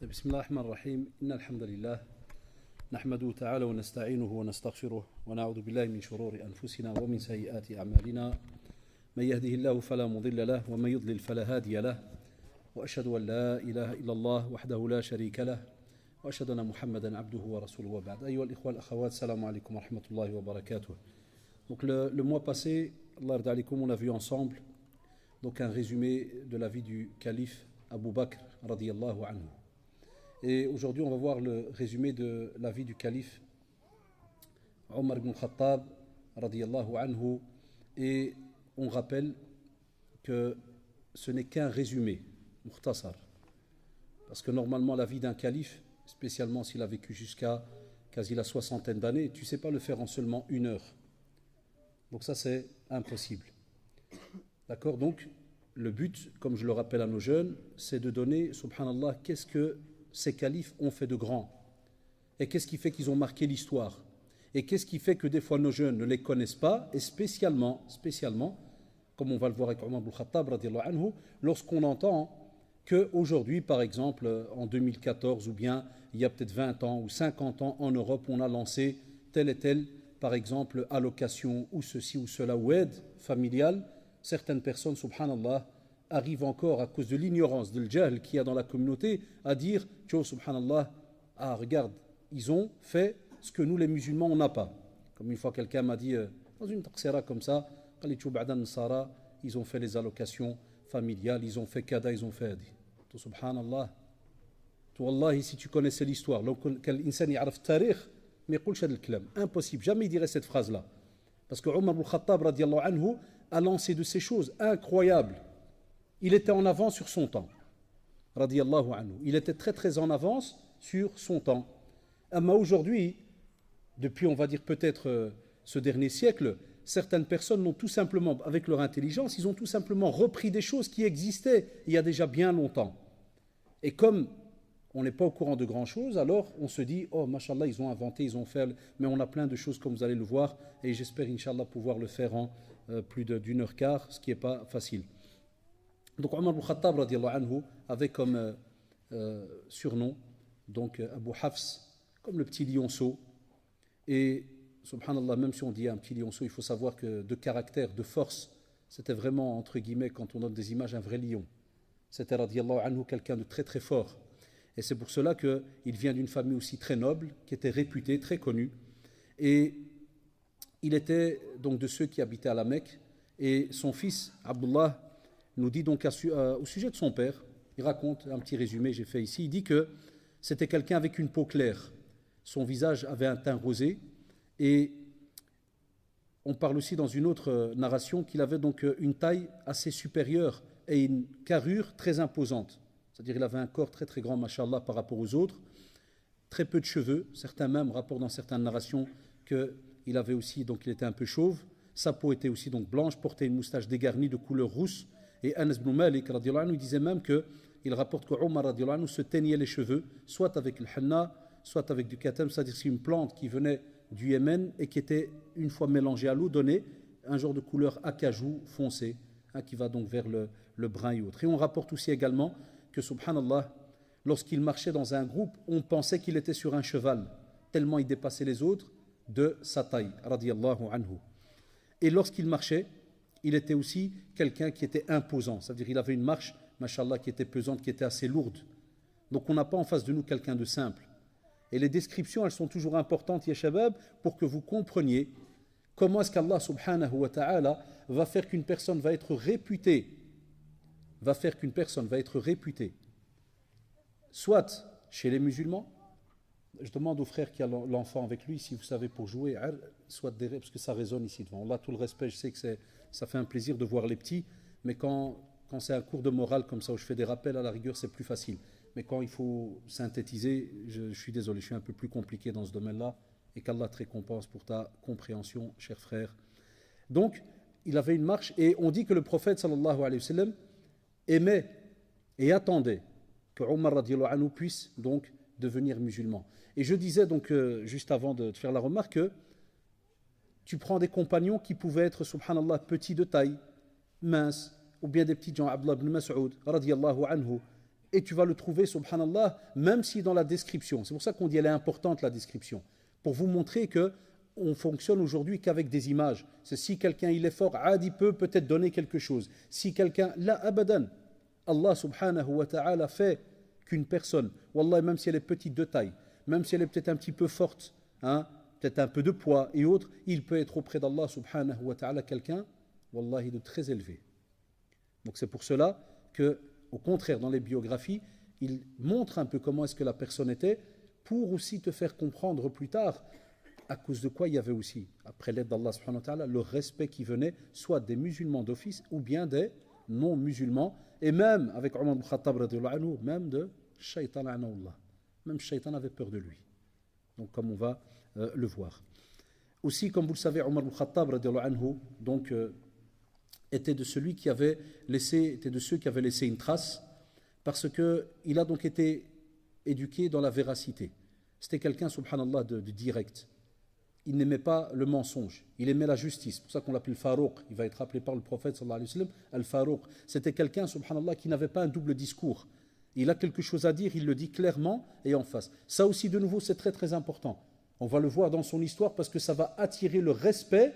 بسم الله الرحمن الرحيم إن الحمد لله نحمده تعالى ونستعينه ونستغفره ونعوذ بالله من شرور أنفسنا ومن سيئات أعمالنا من يهده الله فلا مضل له ومن يضلل فلا هادي له وأشهد أن لا إله إلا الله وحده لا شريك له وأشهد أن محمدا عبده ورسوله وبعد أيها الإخوة الأخوات السلام عليكم ورحمة الله وبركاته. Donc le mois passé, Allah yarda alaykoum, on a vu ensemble donc un résumé de la vie du calife Abu Bakr radiyallahu anhu. Et aujourd'hui, on va voir le résumé de la vie du calife Omar ibn Khattab radiyallahu anhu. Et on rappelle que ce n'est qu'un résumé, mukhtasar. Parce que normalement, la vie d'un calife, spécialement s'il a vécu jusqu'à quasi la soixantaine d'années, tu ne sais pas le faire en seulement 1 heure. Donc ça, c'est impossible. D'accord? Donc, le but, comme je le rappelle à nos jeunes, c'est de donner, subhanallah, qu'est-ce que ces califes ont fait de grand? Et qu'est-ce qui fait qu'ils ont marqué l'histoire? Et qu'est-ce qui fait que des fois nos jeunes ne les connaissent pas? Et spécialement, comme on va le voir avec Omar ibn Khattab, radiallahu anhu, lorsqu'on entend qu'aujourd'hui, par exemple, en 2014, ou bien il y a peut-être 20 ans ou 50 ans, en Europe, on a lancé telle et telle, par exemple, allocation ou ceci ou cela, ou aide familiale, certaines personnes, subhanallah, arrivent encore à cause de l'ignorance, de l'jahl qu'il y a dans la communauté, à dire, tu subhanallah, ah regarde, ils ont fait ce que nous les musulmans on n'a pas. Comme une fois quelqu'un m'a dit, dans une taqsira comme ça, ils ont fait les allocations familiales, ils ont fait kada, ils ont fait adi. Subhanallah, wallahi, si tu connaissais l'histoire, impossible, jamais il dirait cette phrase-là. Parce que Omar ibn Khattab radiallahu anhu a lancé de ces choses incroyables. Il était en avance sur son temps. Radiallahu anhu. Il était très très en avance sur son temps. Mais aujourd'hui, depuis on va dire peut-être ce dernier siècle, certaines personnes n'ont tout simplement, avec leur intelligence, ils ont tout simplement repris des choses qui existaient il y a déjà bien longtemps. Et comme on n'est pas au courant de grand-chose, alors on se dit, oh, mashallah, ils ont inventé, ils ont fait, mais on a plein de choses comme vous allez le voir, et j'espère, inshallah, pouvoir le faire en plus d'1 heure quart, ce qui n'est pas facile. Donc Omar ibn Khattab, radiallahu anhu, avait comme surnom, donc Abu Hafs, comme le petit lionceau, et subhanallah, même si on dit un petit lionceau, il faut savoir que de caractère, de force, c'était vraiment, entre guillemets, quand on donne des images, un vrai lion. C'était, radiallahu anhu, quelqu'un de très très fort. Et c'est pour cela qu'il vient d'une famille aussi très noble, qui était réputée, très connue. Et il était donc de ceux qui habitaient à la Mecque. Et son fils, Abdullah, nous dit donc au sujet de son père, il raconte un petit résumé, j'ai fait ici, il dit que c'était quelqu'un avec une peau claire. Son visage avait un teint rosé. Et on parle aussi dans une autre narration qu'il avait donc une taille assez supérieure et une carrure très imposante. C'est-à-dire qu'il avait un corps très très grand, mashallah, par rapport aux autres, très peu de cheveux, certains même rapportent dans certaines narrations qu'il avait aussi, donc il était un peu chauve, sa peau était aussi donc blanche, portait une moustache dégarnie de couleur rousse, et Anas ibn Malik, radiallahu anhu, il disait même qu'il rapporte que Omar, radiallahu anhu, se teignait les cheveux, soit avec le henna, soit avec du katam, c'est-à-dire c'est une plante qui venait du Yémen et qui était, une fois mélangée à l'eau, donnée un genre de couleur acajou foncé, qui va donc vers le brun et autres. Et on rapporte aussi également que, subhanallah, lorsqu'il marchait dans un groupe, on pensait qu'il était sur un cheval, tellement il dépassait les autres de sa taille, radiyallahu anhu. Et lorsqu'il marchait, il était aussi quelqu'un qui était imposant, c'est-à-dire qu'il avait une marche, mashallah, qui était pesante, qui était assez lourde. Donc on n'a pas en face de nous quelqu'un de simple. Et les descriptions, elles sont toujours importantes, ya shabab, pour que vous compreniez comment est-ce qu'Allah subhanahu wa ta'ala va faire qu'une personne va être réputée, soit chez les musulmans. Je demande au frère qui a l'enfant avec lui, si vous savez pour jouer, soit derrière, parce que ça résonne ici devant. Allah, tout le respect, je sais que ça fait un plaisir de voir les petits, mais quand c'est un cours de morale comme ça, où je fais des rappels, à la rigueur, c'est plus facile. Mais quand il faut synthétiser, je suis désolé, je suis un peu plus compliqué dans ce domaine-là, et qu'Allah te récompense pour ta compréhension, cher frère. Donc, il avait une marche, et on dit que le prophète, sallallahu alayhi wa sallam, aimait et attendait que Omar radiallahu anhu puisse donc devenir musulman. Et je disais donc juste avant de te faire la remarque que tu prends des compagnons qui pouvaient être, subhanallah, petits de taille, minces, ou bien des petits gens, Abdullah ibn Mas'ud radiallahu anhu, Et tu vas le trouver, subhanallah, même si dans la description. C'est pour ça qu'on dit qu'elle est importante, la description. Pour vous montrer que on fonctionne aujourd'hui qu'avec des images. C'est si quelqu'un il est fort, il peut peut-être donner quelque chose. Si quelqu'un, là, abadan, Allah subhanahu wa ta'ala fait qu'une personne, wallah, même si elle est petite de taille, même si elle est peut-être un petit peu forte, hein, peut-être un peu de poids et autres, il peut être auprès d'Allah subhanahu wa ta'ala quelqu'un, wallahi, de très élevé. Donc c'est pour cela que, au contraire, dans les biographies, il montre un peu comment est-ce que la personne était, pour aussi te faire comprendre plus tard à cause de quoi il y avait aussi, après l'aide d'Allah subhanahu wa ta'ala, le respect qui venait soit des musulmans d'office ou bien des non-musulmans, et même avec Omar ibn Khattab radiyallahu anhu, même de Shaitan anawallah. Même Shaitan avait peur de lui. Donc comme on va le voir. Aussi, comme vous le savez, Omar ibn Khattab radiyallahu anhu, donc était de celui qui avait laissé, était de ceux qui avaient laissé une trace, parce que il a donc été éduqué dans la véracité. C'était quelqu'un, subhanallah, de direct. Il n'aimait pas le mensonge, il aimait la justice. C'est pour ça qu'on l'appelle Farouq. Il va être appelé par le prophète sallallahu alayhi wa sallam Al-Farouq. C'était quelqu'un, subhanallah, qui n'avait pas un double discours. Il a quelque chose à dire, il le dit clairement et en face. Ça aussi, de nouveau, c'est très très important. On va le voir dans son histoire parce que ça va attirer le respect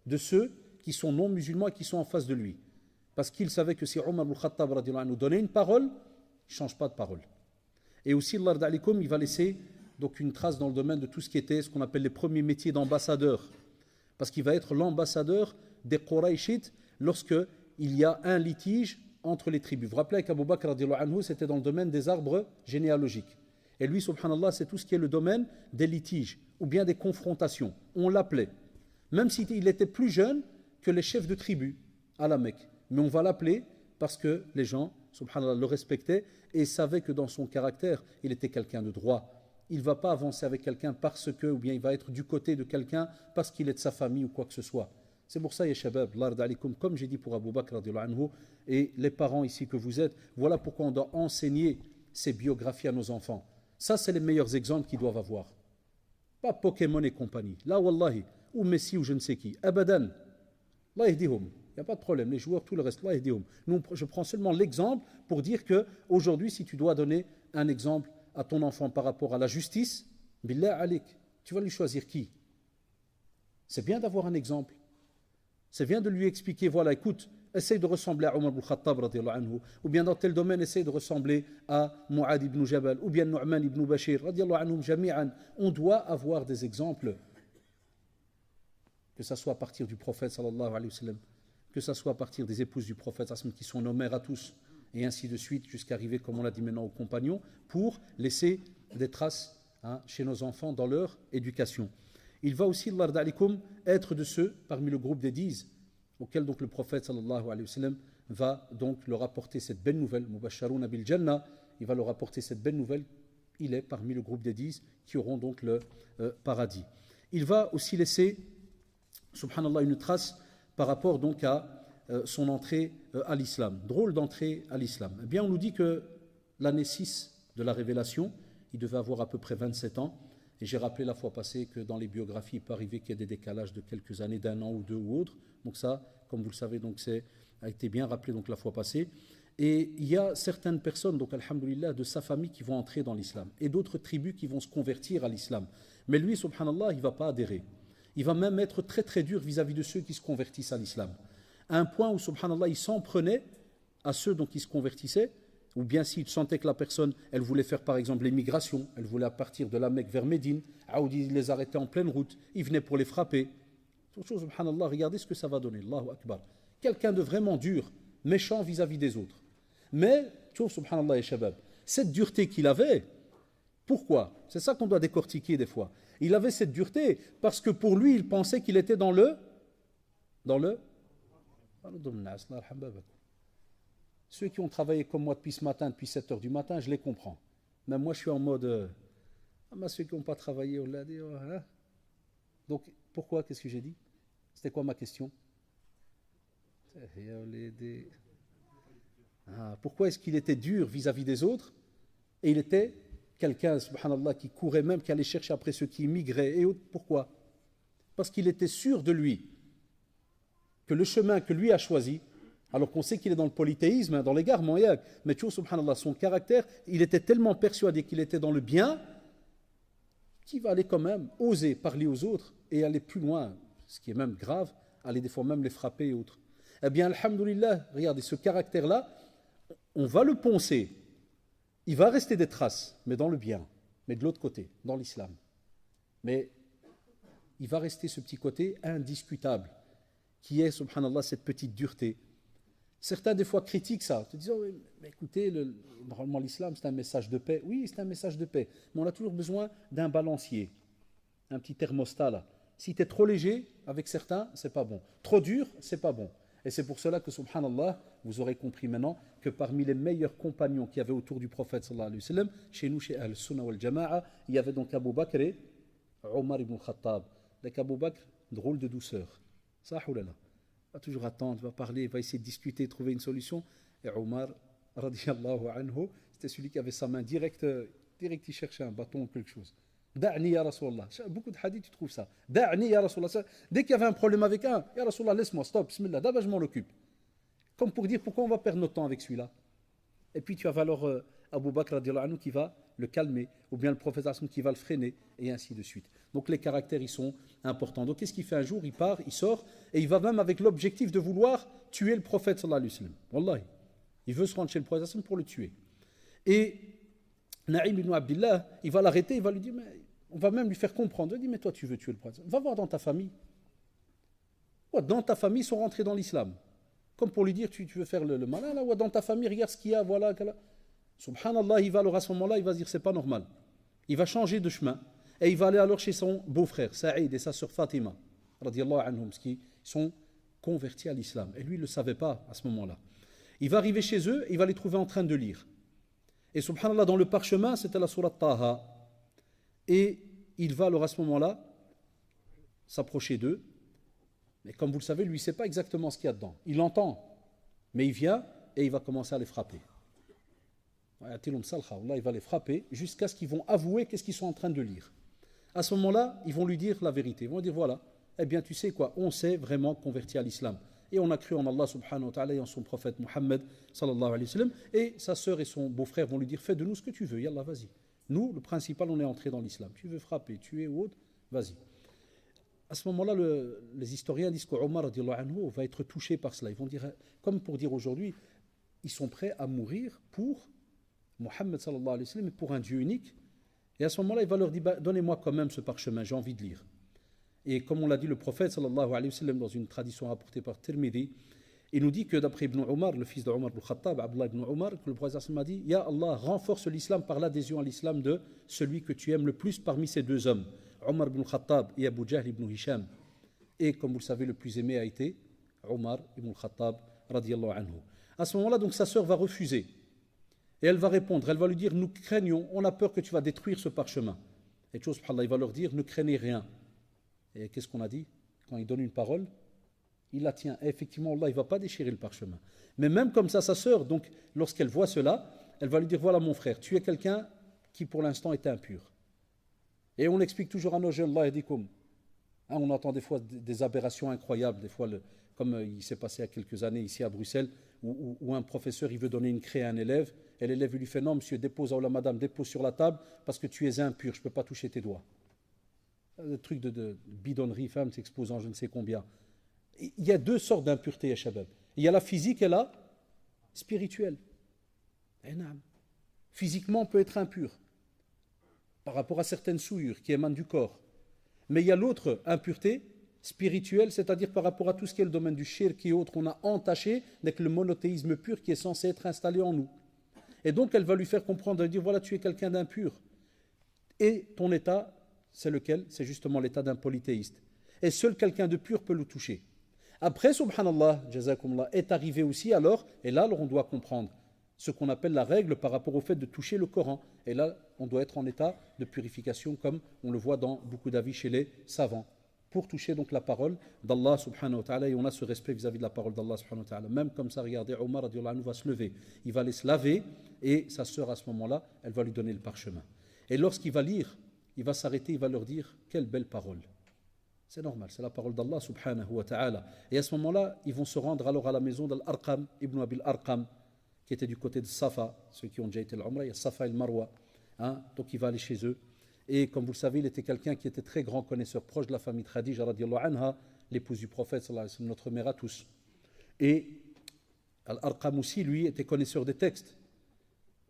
de ceux qui sont non musulmans et qui sont en face de lui. Parce qu'il savait que si Omar al-Khattab radiyallahu anhu donnait une parole, il ne change pas de parole. Et aussi, Allah d'alikum, il va laisser donc une trace dans le domaine de tout ce qui était ce qu'on appelle les premiers métiers d'ambassadeur. Parce qu'il va être l'ambassadeur des Qurayshites lorsque il y a un litige entre les tribus. Vous vous rappelez qu'Abu Bakr radiyallahu anhu, c'était dans le domaine des arbres généalogiques. Et lui, subhanallah, c'est tout ce qui est le domaine des litiges ou bien des confrontations. On l'appelait. Même s'il était plus jeune que les chefs de tribu à la Mecque. Mais on va l'appeler parce que les gens, subhanallah, le respectaient et savaient que dans son caractère, il était quelqu'un de droit. Il ne va pas avancer avec quelqu'un parce que, ou bien il va être du côté de quelqu'un parce qu'il est de sa famille ou quoi que ce soit. C'est pour ça, ya shabab, comme j'ai dit pour Abu Bakr radiyallahu anhu, et les parents ici que vous êtes, voilà pourquoi on doit enseigner ces biographies à nos enfants. Ça, c'est les meilleurs exemples qu'ils doivent avoir. Pas Pokémon et compagnie. Là, wallahi, ou Messi ou je ne sais qui. Abadan. Allah yahdihum. Il n'y a pas de problème. Les joueurs, tout le reste, Allah yahdihum. Nous, je prends seulement l'exemple pour dire que aujourd'hui, si tu dois donner un exemple à ton enfant par rapport à la justice, billah alik, tu vas lui choisir qui? C'est bien d'avoir un exemple. C'est bien de lui expliquer, voilà, écoute, essaye de ressembler à Omar ibn Khattab radiyallahu anhu, ou bien dans tel domaine, essaye de ressembler à Mu'ad ibn Jabal, ou bien Nu'man ibn Bashir radiyallahu anhum jami'an. On doit avoir des exemples, que ça soit à partir du prophète sallallahu alayhi wa sallam, que ça soit à partir des épouses du prophète sallallahu alayhi wa sallam, qui sont nos mères à tous, et ainsi de suite, jusqu'à arriver, comme on l'a dit maintenant, aux compagnons, pour laisser des traces chez nos enfants dans leur éducation. Il va aussi, Allah d'alikum, être de ceux, parmi le groupe des 10, auquel donc le prophète sallallahu alayhi wa sallam va donc leur apporter cette belle nouvelle, Mubasharouna bil Jannah, il va leur apporter cette belle nouvelle, il est parmi le groupe des 10 qui auront donc le paradis. Il va aussi laisser, subhanallah, une trace par rapport donc à son entrée à l'islam. Drôle d'entrée à l'islam. Eh bien, on nous dit que l'année 6 de la révélation, il devait avoir à peu près 27 ans. Et j'ai rappelé la fois passée que dans les biographies, il peut arriver qu'il y ait des décalages de quelques années, d'un an ou deux ou autre. Donc ça, comme vous le savez, donc a été bien rappelé donc la fois passée. Et il y a certaines personnes, donc alhamdoulilah, de sa famille qui vont entrer dans l'islam. Et d'autres tribus qui vont se convertir à l'islam. Mais lui, subhanallah, il ne va pas adhérer. Il va même être très très dur vis-à-vis de ceux qui se convertissent à l'islam. À un point où, subhanallah, il s'en prenait à ceux donc, qui se convertissaient, ou bien s'il sentait que la personne, elle voulait faire par exemple l'émigration, elle voulait partir de la Mecque vers Médine, Aoudi les arrêtait en pleine route, il venait pour les frapper. Subhanallah, regardez ce que ça va donner, Allahu Akbar. Quelqu'un de vraiment dur, méchant vis-à-vis des autres. Mais, subhanallah et shabab, cette dureté qu'il avait, pourquoi? C'est ça qu'on doit décortiquer des fois. Il avait cette dureté parce que pour lui, il pensait qu'il était dans le ceux qui ont travaillé comme moi depuis ce matin, depuis 7 heures du matin, je les comprends. Même moi, je suis en mode ceux qui n'ont pas travaillé, on l'a dit. Hein? Donc, pourquoi? Qu'est-ce que j'ai dit? C'était quoi ma question? Pourquoi est-ce qu'il était dur vis-à-vis des autres? Et il était quelqu'un, subhanallah, qui courait même, qui allait chercher après ceux qui immigraient et autres. Pourquoi? Parce qu'il était sûr de lui que le chemin que lui a choisi, Alors qu'on sait qu'il est dans le polythéisme, hein, dans l'égarement, mais tu vois, subhanallah, son caractère, il était tellement persuadé qu'il était dans le bien, qu'il va aller quand même oser parler aux autres et aller plus loin, ce qui est même grave, aller des fois même les frapper et autres. Eh bien, alhamdoulilah, regardez, ce caractère-là, on va le poncer. Il va rester des traces, mais dans le bien, mais de l'autre côté, dans l'islam. Mais il va rester ce petit côté indiscutable, qui est, subhanallah, cette petite dureté. Certains, des fois, critiquent ça, te disant, oui, mais écoutez, normalement, l'islam, c'est un message de paix. Oui, c'est un message de paix, mais on a toujours besoin d'un balancier, un petit thermostat, là. Si tu es trop léger, avec certains, c'est pas bon. Trop dur, c'est pas bon. Et c'est pour cela que, subhanallah, vous aurez compris maintenant que parmi les meilleurs compagnons qu'il y avait autour du prophète, sallallahu alayhi wa sallam, chez nous, chez Al-Sunnah wal-Jama'a, il y avait donc Abu Bakr et Omar ibn Khattab. Donc Abu Bakr, drôle de douceur. Ça, oulala. Va toujours attendre, va parler, va essayer de discuter, trouver une solution. Et Omar, radiyallahu anhu, c'était celui qui avait sa main direct, il cherchait un bâton ou quelque chose. Da'ni ya Rasulallah. Beaucoup de hadiths, tu trouves ça. Da'ni ya Rasulallah. Dès qu'il y avait un problème avec un, ya Rasulallah, laisse-moi, stop, bismillah, d'abord je m'en occupe. Comme pour dire pourquoi on va perdre notre temps avec celui-là. Et puis tu as alors Abu Bakr radiallahu anhu qui va le calmer, ou bien le prophète qui va le freiner, et ainsi de suite. Donc les caractères, ils sont importants. Donc qu'est-ce qu'il fait un jour? Il part, il sort, et il va même avec l'objectif de vouloir tuer le prophète sallallahu alayhi wa sallam. Wallahi. Il veut se rendre chez le prophète pour le tuer. Et Naïm ibn Abdillah, il va l'arrêter, il va lui dire, mais on va même lui faire comprendre. Il dit, mais toi tu veux tuer le prophète. Va voir dans ta famille. Ouais, dans ta famille, ils sont rentrés dans l'islam. Comme pour lui dire, tu veux faire le malin, là, ouais, dans ta famille, regarde ce qu'il y a, voilà. Subhanallah, il va alors à ce moment-là, il va se dire, c'est pas normal. Il va changer de chemin. Et il va aller alors chez son beau-frère, Saïd, et sa sœur Fatima, radiallahu anhum, qui sont convertis à l'islam. Et lui, il ne le savait pas à ce moment-là. Il va arriver chez eux, il va les trouver en train de lire. Et subhanallah, dans le parchemin, c'était la sourate Taha. Et il va alors à ce moment-là s'approcher d'eux. Mais comme vous le savez, lui, il ne sait pas exactement ce qu'il y a dedans. Il l'entend, mais il vient et il va commencer à les frapper. Il va les frapper jusqu'à ce qu'ils vont avouer qu'est-ce qu'ils sont en train de lire. À ce moment-là, ils vont lui dire la vérité. Ils vont dire, voilà, eh bien tu sais quoi, on s'est vraiment converti à l'islam. Et on a cru en Allah subhanahu wa ta'ala et en son prophète Muhammad sallallahu alayhi wa sallam. Et sa sœur et son beau-frère vont lui dire, fais de nous ce que tu veux, yallah, vas-y. Nous, le principal, on est entré dans l'islam. Tu veux frapper, tuer ou autre, vas-y. À ce moment-là, les historiens disent qu'Omar anhu va être touché par cela. Ils vont dire, comme pour dire aujourd'hui, ils sont prêts à mourir pour Muhammad sallallahu alayhi wa sallam et pour un Dieu unique. Et à ce moment-là, il va leur dire, donnez-moi quand même ce parchemin, j'ai envie de lire. Et comme on l'a dit, le prophète sallallahu alayhi wa sallam, dans une tradition rapportée par Tirmidhi, il nous dit que d'après Ibn Omar, le fils d'Omar ibn Khattab, Abdullah ibn Omar, que le prophète sallallahu alayhi wa sallam a dit, Ya Allah, renforce l'islam par l'adhésion à l'islam de celui que tu aimes le plus parmi ces deux hommes, Omar ibn Khattab et Abu Jahl ibn Hisham. Et comme vous le savez, le plus aimé a été Omar ibn Khattab radiyallahu anhu. À ce moment-là, donc sa sœur va refuser. Et elle va répondre, elle va lui dire, nous craignons, on a peur que tu vas détruire ce parchemin. Et chose, subhanallah, il va leur dire, ne craignez rien. Et qu'est-ce qu'on a dit? Quand il donne une parole, il la tient. Et effectivement, Allah, il ne va pas déchirer le parchemin. Mais même comme ça, sa sœur, donc, lorsqu'elle voit cela, elle va lui dire, voilà mon frère, tu es quelqu'un qui pour l'instant est impur. Et on explique toujours à nos jeunes, Allah yahdikum. On entend des fois des aberrations incroyables, des fois, comme il s'est passé il y a quelques années ici à Bruxelles, où un professeur il veut donner une craie à un élève, et l'élève lui fait, non monsieur, dépose, oh la madame, dépose sur la table, parce que tu es impur, je ne peux pas toucher tes doigts. Le truc de bidonnerie, femme s'exposant je ne sais combien. Il y a deux sortes d'impureté, Shabab. Il y a la physique et la spirituelle. Physiquement, on peut être impur par rapport à certaines souillures qui émanent du corps. Mais il y a l'autre impureté spirituelle, c'est-à-dire par rapport à tout ce qui est le domaine du shirk et autres, on a entaché avec le monothéisme pur qui est censé être installé en nous. Et donc elle va lui faire comprendre, elle dire voilà, tu es quelqu'un d'impur. Et ton état, c'est lequel? C'est justement l'état d'un polythéiste. Et seul quelqu'un de pur peut le toucher. Après, subhanallah, jazakumullah, est arrivé aussi alors, et là on doit comprendre ce qu'on appelle la règle par rapport au fait de toucher le Coran. Et là, on doit être en état de purification, comme on le voit dans beaucoup d'avis chez les savants, pour toucher donc la parole d'Allah subhanahu wa ta'ala, et on a ce respect vis-à-vis de la parole d'Allah subhanahu wa ta'ala. Même comme ça, regardez, Omar radiallahu anhu va se lever, il va aller se laver, et sa sœur à ce moment-là, elle va lui donner le parchemin. Et lorsqu'il va lire, il va s'arrêter, il va leur dire, quelle belle parole. C'est normal, c'est la parole d'Allah subhanahu wa ta'ala. Et à ce moment-là, ils vont se rendre alors à la maison d'Al-Arqam, Ibn Abil Arqam, qui était du côté de Safa. Ceux qui ont déjà été à l'Umrah, il y a Safa et le Marwa. Hein, donc il va aller chez eux. Et comme vous le savez, il était quelqu'un qui était très grand connaisseur, proche de la famille de Khadija radiallahu anha, l'épouse du prophète, sallallahu alayhi wa sallam, notre mère à tous. Et Al-Arqam aussi, lui, était connaisseur des textes.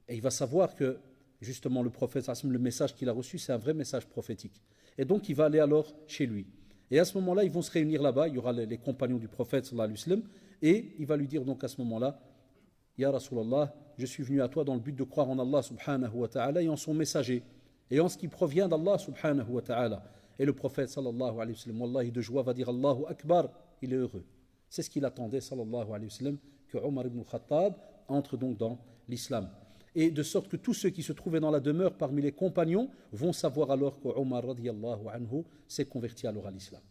Et il va savoir que, justement, le prophète, sallallahu alayhi wa sallam, le message qu'il a reçu, c'est un vrai message prophétique. Et donc, il va aller alors chez lui. Et à ce moment-là, ils vont se réunir là-bas. Il y aura les compagnons du prophète, sallallahu alayhi wa sallam, et il va lui dire donc à ce moment-là, Ya Rasulallah, je suis venu à toi dans le but de croire en Allah subhanahu wa ta'ala et en son messager, et en ce qui provient d'Allah subhanahu wa ta'ala. Et le prophète, sallallahu alayhi wa sallam, wallahi de joie, va dire Allahu Akbar, il est heureux. C'est ce qu'il attendait, sallallahu alayhi wa sallam, que Omar ibn Khattab entre donc dans l'islam. Et de sorte que tous ceux qui se trouvaient dans la demeure parmi les compagnons vont savoir alors que Omar radiyallahu anhu s'est converti alors à l'islam.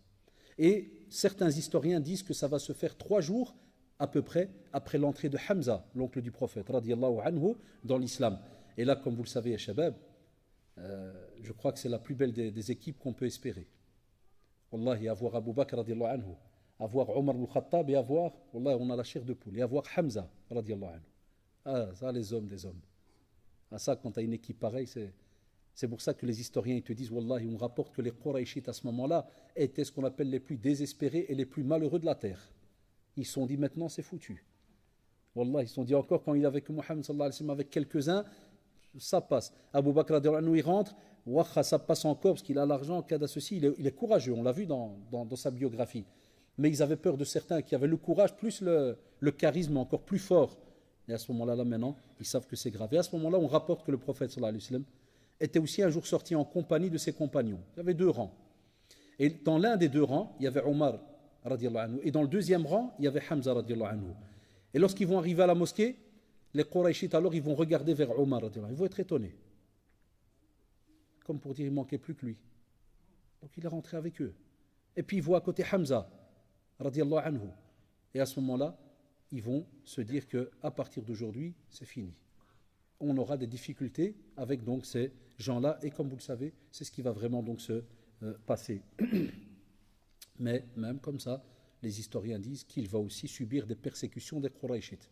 Et certains historiens disent que ça va se faire 3 jours à peu près après l'entrée de Hamza, l'oncle du prophète radiyallahu anhu, dans l'islam. Et là, comme vous le savez, Shabab, je crois que c'est la plus belle des équipes qu'on peut espérer. Wallahi, avoir Abu Bakr radiyallahu anhu, avoir Omar al-Khattab et avoir, Wallahi, on a la chair de poule, et avoir Hamza radiyallahu anhu. Ah, ça, les hommes des hommes. Ah, ça, quand tu as une équipe pareille, c'est pour ça que les historiens ils te disent, Wallahi, on rapporte que les Qurayshites à ce moment-là étaient ce qu'on appelle les plus désespérés et les plus malheureux de la terre. Ils se sont dit, maintenant, c'est foutu. Wallah, ils se sont dit encore, quand il est avec Mohammed sallallahu alayhi wa sallam, avec quelques-uns, ça passe. Abu Bakr radiyallahu anhu, il rentre, ça passe encore parce qu'il a l'argent, cas ceci, il est courageux, on l'a vu dans sa biographie. Mais ils avaient peur de certains qui avaient le courage, plus le charisme encore plus fort. Et à ce moment-là, maintenant, ils savent que c'est grave. Et à ce moment-là, on rapporte que le prophète sallallahu alayhi wa sallam était aussi un jour sorti en compagnie de ses compagnons. Il y avait 2 rangs. Et dans l'un des 2 rangs, il y avait Omar radiyallahu anhu. Et dans le 2e rang, il y avait Hamza radiyallahu anhu. Et lorsqu'ils vont arriver à la mosquée, les Qurayshites, alors, ils vont regarder vers Omar radiyallahu anhu. Ils vont être étonnés. Comme pour dire, il ne manquait plus que lui. Donc il est rentré avec eux. Et puis ils voient à côté Hamza radiyallahu anhu. Et à ce moment-là, ils vont se dire qu'à partir d'aujourd'hui, c'est fini. On aura des difficultés avec donc ces gens-là, et comme vous le savez, c'est ce qui va vraiment donc se passer. Mais même comme ça, les historiens disent qu'il va aussi subir des persécutions des Qurayshites.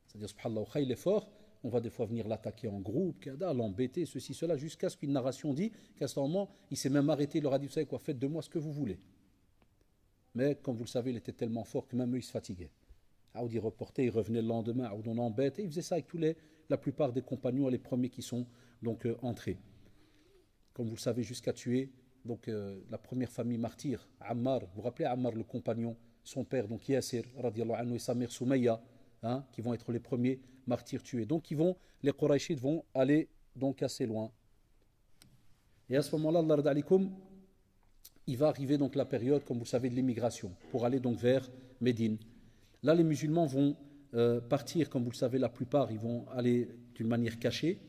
C'est-à-dire, subhanallah, il est fort, on va des fois venir l'attaquer en groupe, l'embêter, ceci, cela, jusqu'à ce qu'une narration dit qu'à ce moment, il s'est même arrêté, il leur a dit, vous savez quoi, faites de moi ce que vous voulez. Mais comme vous le savez, il était tellement fort que même eux, ils se fatiguaient. Aoud, il reportait, il revenait le lendemain, Aoud, on embête, et il faisait ça avec la plupart des compagnons, les premiers qui sont donc entrés. Comme vous le savez, jusqu'à tuer donc, la première famille martyre, Ammar, vous vous rappelez Ammar, le compagnon, son père, donc Yasir, radiallahu anhu, et sa mère Soumayya, qui vont être les premiers martyrs tués. Donc les Qurayshites vont aller donc assez loin. Et à ce moment-là, Allah radi alikum, il va arriver donc la période, comme vous savez, de l'immigration, pour aller donc vers Médine. Là, les musulmans vont partir, comme vous le savez, la plupart, ils vont aller d'une manière cachée.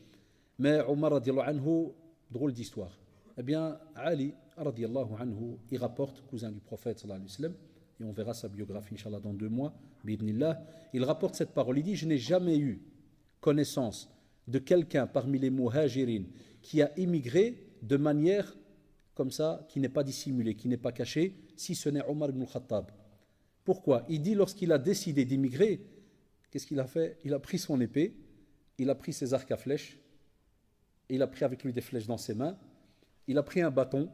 Mais Omar, radiallahu anhu, drôle d'histoire. Eh bien, Ali, radiallahu anhu, il rapporte, cousin du prophète, sallallahu alayhi wa sallam, et on verra sa biographie, Inch'Allah, dans 2 mois, bi'idnillah, il rapporte cette parole. Il dit, je n'ai jamais eu connaissance de quelqu'un parmi les muhajirin qui a immigré de manière comme ça, qui n'est pas dissimulée, qui n'est pas cachée, si ce n'est Omar ibn al-Khattab. Pourquoi? Il dit, lorsqu'il a décidé d'immigrer, qu'est-ce qu'il a fait? Il a pris son épée, il a pris ses arcs à flèches, et il a pris avec lui des flèches dans ses mains, il a pris un bâton,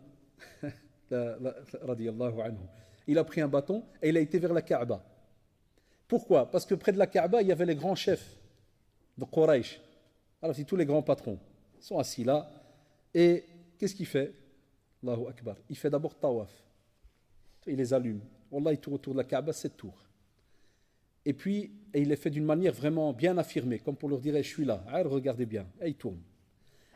radiyallahu anhu. Il a pris un bâton et il a été vers la Kaaba. Pourquoi? Parce que près de la Kaaba, il y avait les grands chefs de Quraysh. Alors, c'est tous les grands patrons. Ils sont assis là. Et qu'est-ce qu'il fait? Allahu Akbar. Il fait d'abord tawaf. Il les allume. Wallah, il tourne autour de la Kaaba 7 tours. Et puis, il les fait d'une manière vraiment bien affirmée, comme pour leur dire, je suis là. Regardez bien. Et il tourne.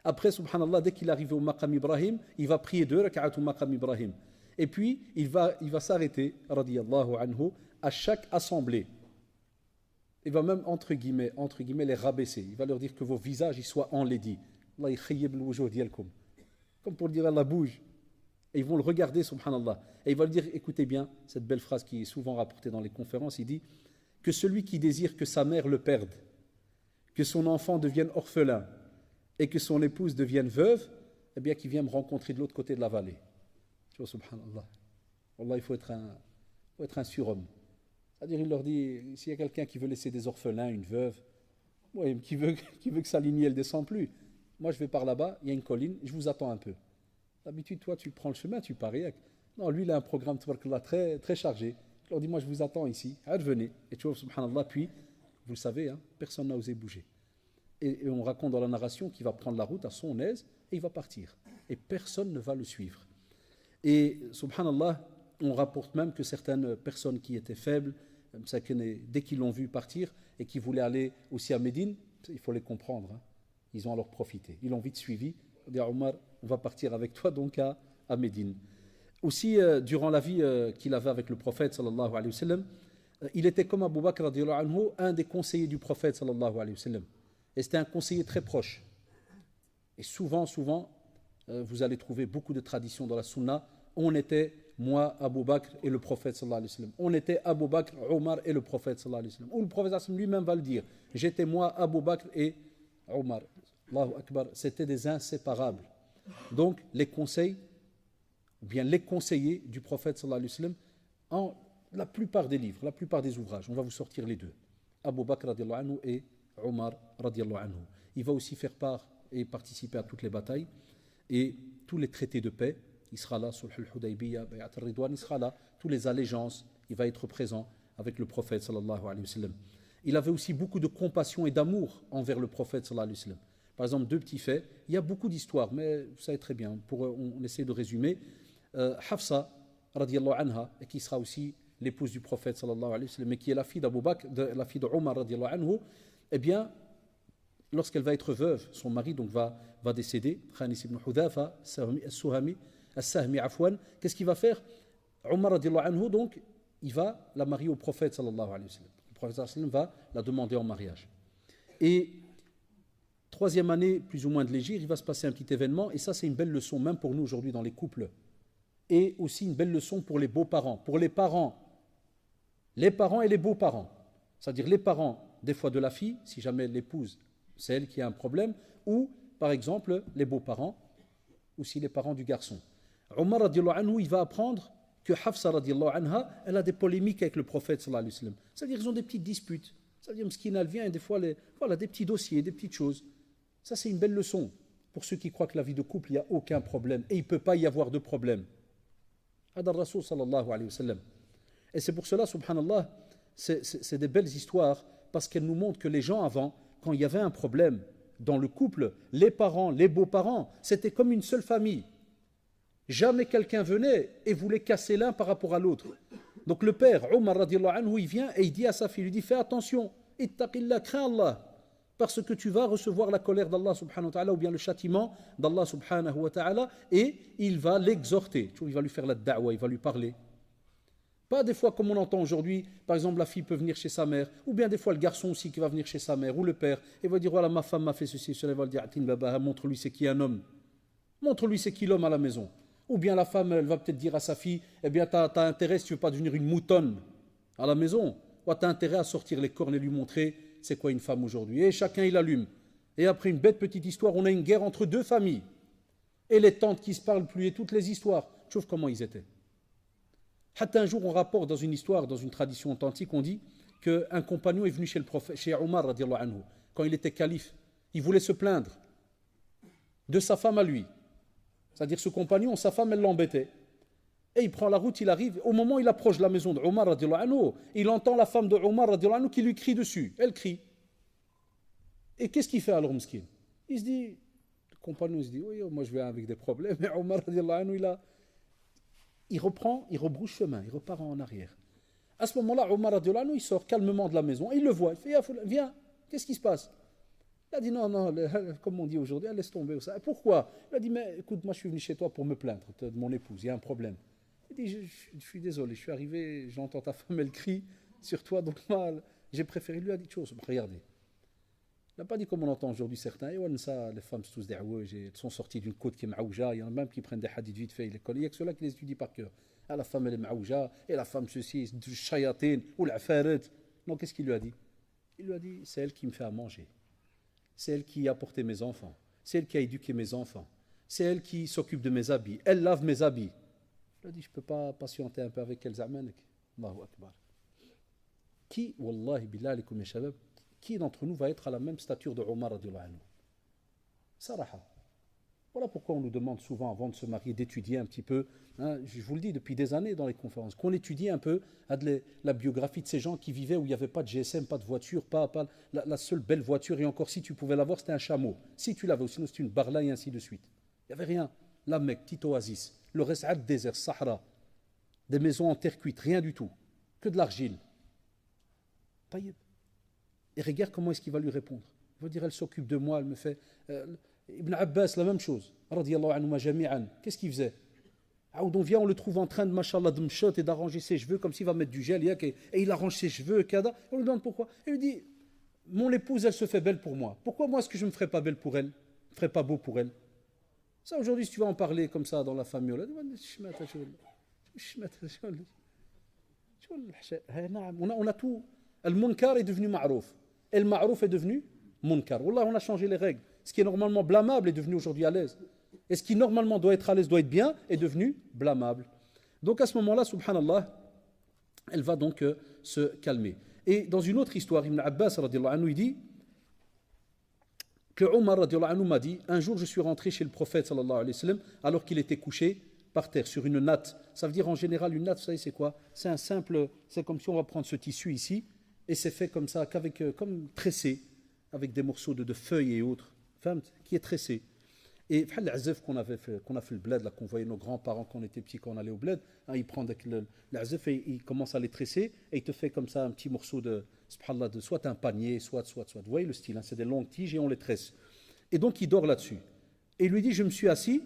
Après, subhanallah, dès qu'il arrive au Maqam Ibrahim, il va prier 2 rak'at au Maqam Ibrahim. Et puis, il va s'arrêter, radiyallahu anhu, à chaque assemblée. Il va même, entre guillemets, les rabaisser. Il va leur dire que vos visages ils soient enlaidis. Allah yakhayyib al-wujuh diyalkum. Comme pour dire, Allah bouge. Et ils vont le regarder, subhanallah. Et il va lui dire, écoutez bien, cette belle phrase qui est souvent rapportée dans les conférences, il dit que celui qui désire que sa mère le perde, que son enfant devienne orphelin et que son épouse devienne veuve, eh bien, qu'il vienne me rencontrer de l'autre côté de la vallée. Subhanallah. Wallah, faut être un surhomme. C'est-à-dire, il leur dit, s'il y a quelqu'un qui veut laisser des orphelins, une veuve, ouais, qui veut que sa lignée, elle ne descend plus. Moi, je vais par là-bas, il y a une colline, je vous attends un peu. D'habitude, toi, tu prends le chemin, tu pars rien. Non, lui, il a un programme très, très chargé. Je leur dis, moi, je vous attends ici. Venez. Et tu vois, subhanallah, puis, vous le savez, hein, personne n'a osé bouger. Et on raconte dans la narration qu'il va prendre la route à son aise et il va partir. Et personne ne va le suivre. Et, subhanallah, on rapporte même que certaines personnes qui étaient faibles, dès qu'ils l'ont vu partir et qui voulaient aller aussi à Médine, il faut les comprendre. Hein. Ils ont alors profité. Ils l'ont vite suivi. On dit à Omar, on va partir avec toi donc à Médine. Aussi, durant la vie qu'il avait avec le prophète, sallallahu alayhi wa sallam, il était comme Abu Bakr, radiyallahu anhu, un des conseillers du prophète, sallallahu alayhi wa sallam. Et c'était un conseiller très proche. Et souvent, vous allez trouver beaucoup de traditions dans la sunna. On était, moi, Abu Bakr et le prophète, sallallahu alayhi wa sallam. On était Abu Bakr, Omar et le prophète, sallallahu alayhi wa sallam. Ou le prophète, sallallahu alayhi wa sallam, lui-même va le dire. J'étais moi, Abu Bakr et Omar. Allahu Akbar. C'était des inséparables. Donc, les conseils, ou bien les conseillers du prophète, sallallahu alayhi wa sallam, en la plupart des livres, la plupart des ouvrages, on va vous sortir les deux. Abu Bakr, radiyallahu anhu, et Omar, radiyallahu anhu. Il va aussi faire part et participer à toutes les batailles et tous les traités de paix. Il sera là, Sulh al-Hudaybiyah, Bay'at al-Ridwan, il sera là, toutes les allégeances, il va être présent avec le prophète, sallallahu alayhi wa sallam. Il avait aussi beaucoup de compassion et d'amour envers le prophète, sallallahu alayhi wa sallam. Par exemple, deux petits faits. Il y a beaucoup d'histoires, mais vous savez très bien, on essaie de résumer. Hafsa, radiyallahu anha, et qui sera aussi l'épouse du prophète, sallallahu alayhi wa sallam, mais qui est la fille d'Abu Bakr, la fille d'Omar, radiyallahu anhu, eh bien, lorsqu'elle va être veuve, son mari donc va décéder, Khanis ibn Hudhafa, As-Sahmi Afwan, qu'est-ce qu'il va faire? Omar, radiyallahu anhu, donc, il va la marier au prophète, sallallahu alayhi wa sallam. Le prophète, sallallahu alayhi wa sallam, va la demander en mariage. Et troisième année, plus ou moins de l'hégire, il va se passer un petit événement, et ça, c'est une belle leçon, même pour nous aujourd'hui dans les couples, et aussi une belle leçon pour les beaux-parents, pour les parents et les beaux-parents. C'est-à-dire les parents, des fois de la fille, si jamais l'épouse, c'est elle qui a un problème, ou, par exemple, les beaux-parents, aussi les parents du garçon. Omar, radiyallahu anhu, il va apprendre que Hafsa, radiyallahu anha, elle a des polémiques avec le prophète, sallallahu alayhi wa sallam. C'est-à-dire qu'ils ont des petites disputes. C'est-à-dire, Mskina, elle vient et des fois, voilà, des petits dossiers, des petites choses. Ça, c'est une belle leçon pour ceux qui croient que la vie de couple, il n'y a aucun problème. Et il ne peut pas y avoir de problème. Hadar Rasoul, sallallahu alayhi wa sallam. Et c'est pour cela, subhanallah, c'est des belles histoires, parce qu'elles nous montrent que les gens avant, quand il y avait un problème dans le couple, les parents, les beaux-parents, c'était comme une seule famille. Jamais quelqu'un venait et voulait casser l'un par rapport à l'autre. Donc le père, Omar, radiyallahu anhu, il vient et il dit à sa fille, il lui dit, fais attention, ittaqillah, crains Allah, parce que tu vas recevoir la colère d'Allah subhanahu wa ta'ala, ou bien le châtiment d'Allah subhanahu wa ta'ala, et il va l'exhorter. Il va lui faire la da'wa, il va lui parler. Pas des fois comme on entend aujourd'hui, par exemple la fille peut venir chez sa mère, ou bien des fois le garçon aussi qui va venir chez sa mère, ou le père, et va dire, voilà, ma femme m'a fait ceci, cela, il va lui dire, montre-lui c'est qui un homme. Montre-lui c'est qui l'homme à la maison. Ou bien la femme, elle va peut-être dire à sa fille, eh bien, t'as intérêt, si tu veux pas devenir une moutonne à la maison, ou t'as intérêt à sortir les cornes et lui montrer c'est quoi une femme aujourd'hui. Et chacun, il allume. Et après une bête petite histoire, on a une guerre entre deux familles. Et les tantes qui se parlent plus, et toutes les histoires. Tu vois comment ils étaient. Un jour, on rapporte dans une histoire, dans une tradition authentique, on dit qu'un compagnon est venu chez le prophète, chez Omar, radiyallahu anhu, quand il était calife. Il voulait se plaindre de sa femme à lui. C'est-à-dire ce compagnon, sa femme, elle l'embêtait. Et il prend la route, il arrive. Au moment où il approche de la maison de Omar, radiyallahu anhu, il entend la femme de Omar, radiyallahu anhu, qui lui crie dessus. Elle crie. Et qu'est-ce qu'il fait alors, Mskin? Il se dit, le compagnon se dit, oui, moi je viens avec des problèmes. Mais Omar, radiyallahu anhu, il reprend, il rebrouche chemin, il repart en arrière. À ce moment-là, Omar, radiyallahu anhu, il sort calmement de la maison. Et il le voit. Il fait, viens, qu'est-ce qui se passe? Il a dit non, comme on dit aujourd'hui, laisse tomber. Pourquoi? Il a dit, mais écoute, moi je suis venu chez toi pour me plaindre de mon épouse, il y a un problème. Il dit, je suis désolé, je suis arrivé, j'entends ta femme, elle crie sur toi, donc moi, j'ai préféré lui a dit chose. Regardez. Il n'a pas dit comme on entend aujourd'hui certains, et ça, les femmes, c'est tous des houages, elles sont sorties d'une côte qui est maouja, il y en a même qui prennent des hadiths vite fait, il y a que ceux-là qui les étudient par cœur. Ah, la femme, elle est maouja, et la femme, ceci, du shayatin, ou l'afaret. Non, qu'est-ce qu'il lui a dit? Il lui a dit, c'est elle qui me fait à manger. C'est elle qui a porté mes enfants. C'est elle qui a éduqué mes enfants. C'est elle qui s'occupe de mes habits. Elle lave mes habits. Il a dit, je ne peux pas patienter un peu avec elle, Zamanek. Allahu Akbar. Qui, Wallahi billah alikum ya shabab, qui d'entre nous va être à la même stature de Omar radiallahu anhu? Saraha. Voilà pourquoi on nous demande souvent, avant de se marier, d'étudier un petit peu, hein, je vous le dis depuis des années dans les conférences, qu'on étudie un peu la biographie de ces gens qui vivaient où il n'y avait pas de GSM, pas de voiture, pas la seule belle voiture, et encore si tu pouvais l'avoir, c'était un chameau. Si tu l'avais, sinon c'était une barla et ainsi de suite. Il n'y avait rien. La Mecque, petite oasis, le reste, désert, Sahara, des maisons en terre cuite, rien du tout, que de l'argile. Taïeb. Et regarde comment est-ce qu'il va lui répondre. Il va dire, elle s'occupe de moi, elle me fait... Ibn Abbas, la même chose. Radiyallahu anhu jami'an. Qu'est-ce qu'il faisait? On vient, on le trouve en train de, machallah, de mchot et d'arranger ses cheveux comme s'il va mettre du gel, et il arrange ses cheveux, kada. On lui demande pourquoi. Il lui dit, mon épouse, elle se fait belle pour moi. Pourquoi moi, est-ce que je ne me ferais pas belle pour elle? Je ne me ferais pas beau pour elle? Ça, aujourd'hui, si tu vas en parler comme ça dans la famille, on a tout. Le munkar est devenu ma'rouf. Et le ma'rouf est devenu munkar. Wallah, on a changé les règles. Ce qui est normalement blâmable est devenu aujourd'hui à l'aise. Et ce qui normalement doit être à l'aise, doit être bien, est devenu blâmable. Donc à ce moment-là, subhanallah, elle va donc se calmer. Et dans une autre histoire, Ibn Abbas radiallahu anhu, il dit que Omar radiallahu anhu m'a dit, un jour je suis rentré chez le prophète sallallahu alayhi wa sallam, alors qu'il était couché par terre sur une natte. Ça veut dire en général une natte, vous savez c'est quoi? C'est un simple, c'est comme si on va prendre ce tissu ici, et c'est fait comme ça, comme tressé, avec des morceaux de feuilles et autres, qui est tressé. Et l'azef qu'on a fait le bled, là, qu'on voyait nos grands-parents quand on était petits, quand on allait au bled, hein, il prend l'azef et il commence à les tresser, et il te fait comme ça un petit morceau de soit un panier, soit. Vous voyez le style, hein, c'est des longues tiges et on les tresse. Et donc il dort là-dessus. Et il lui dit, je me suis assis,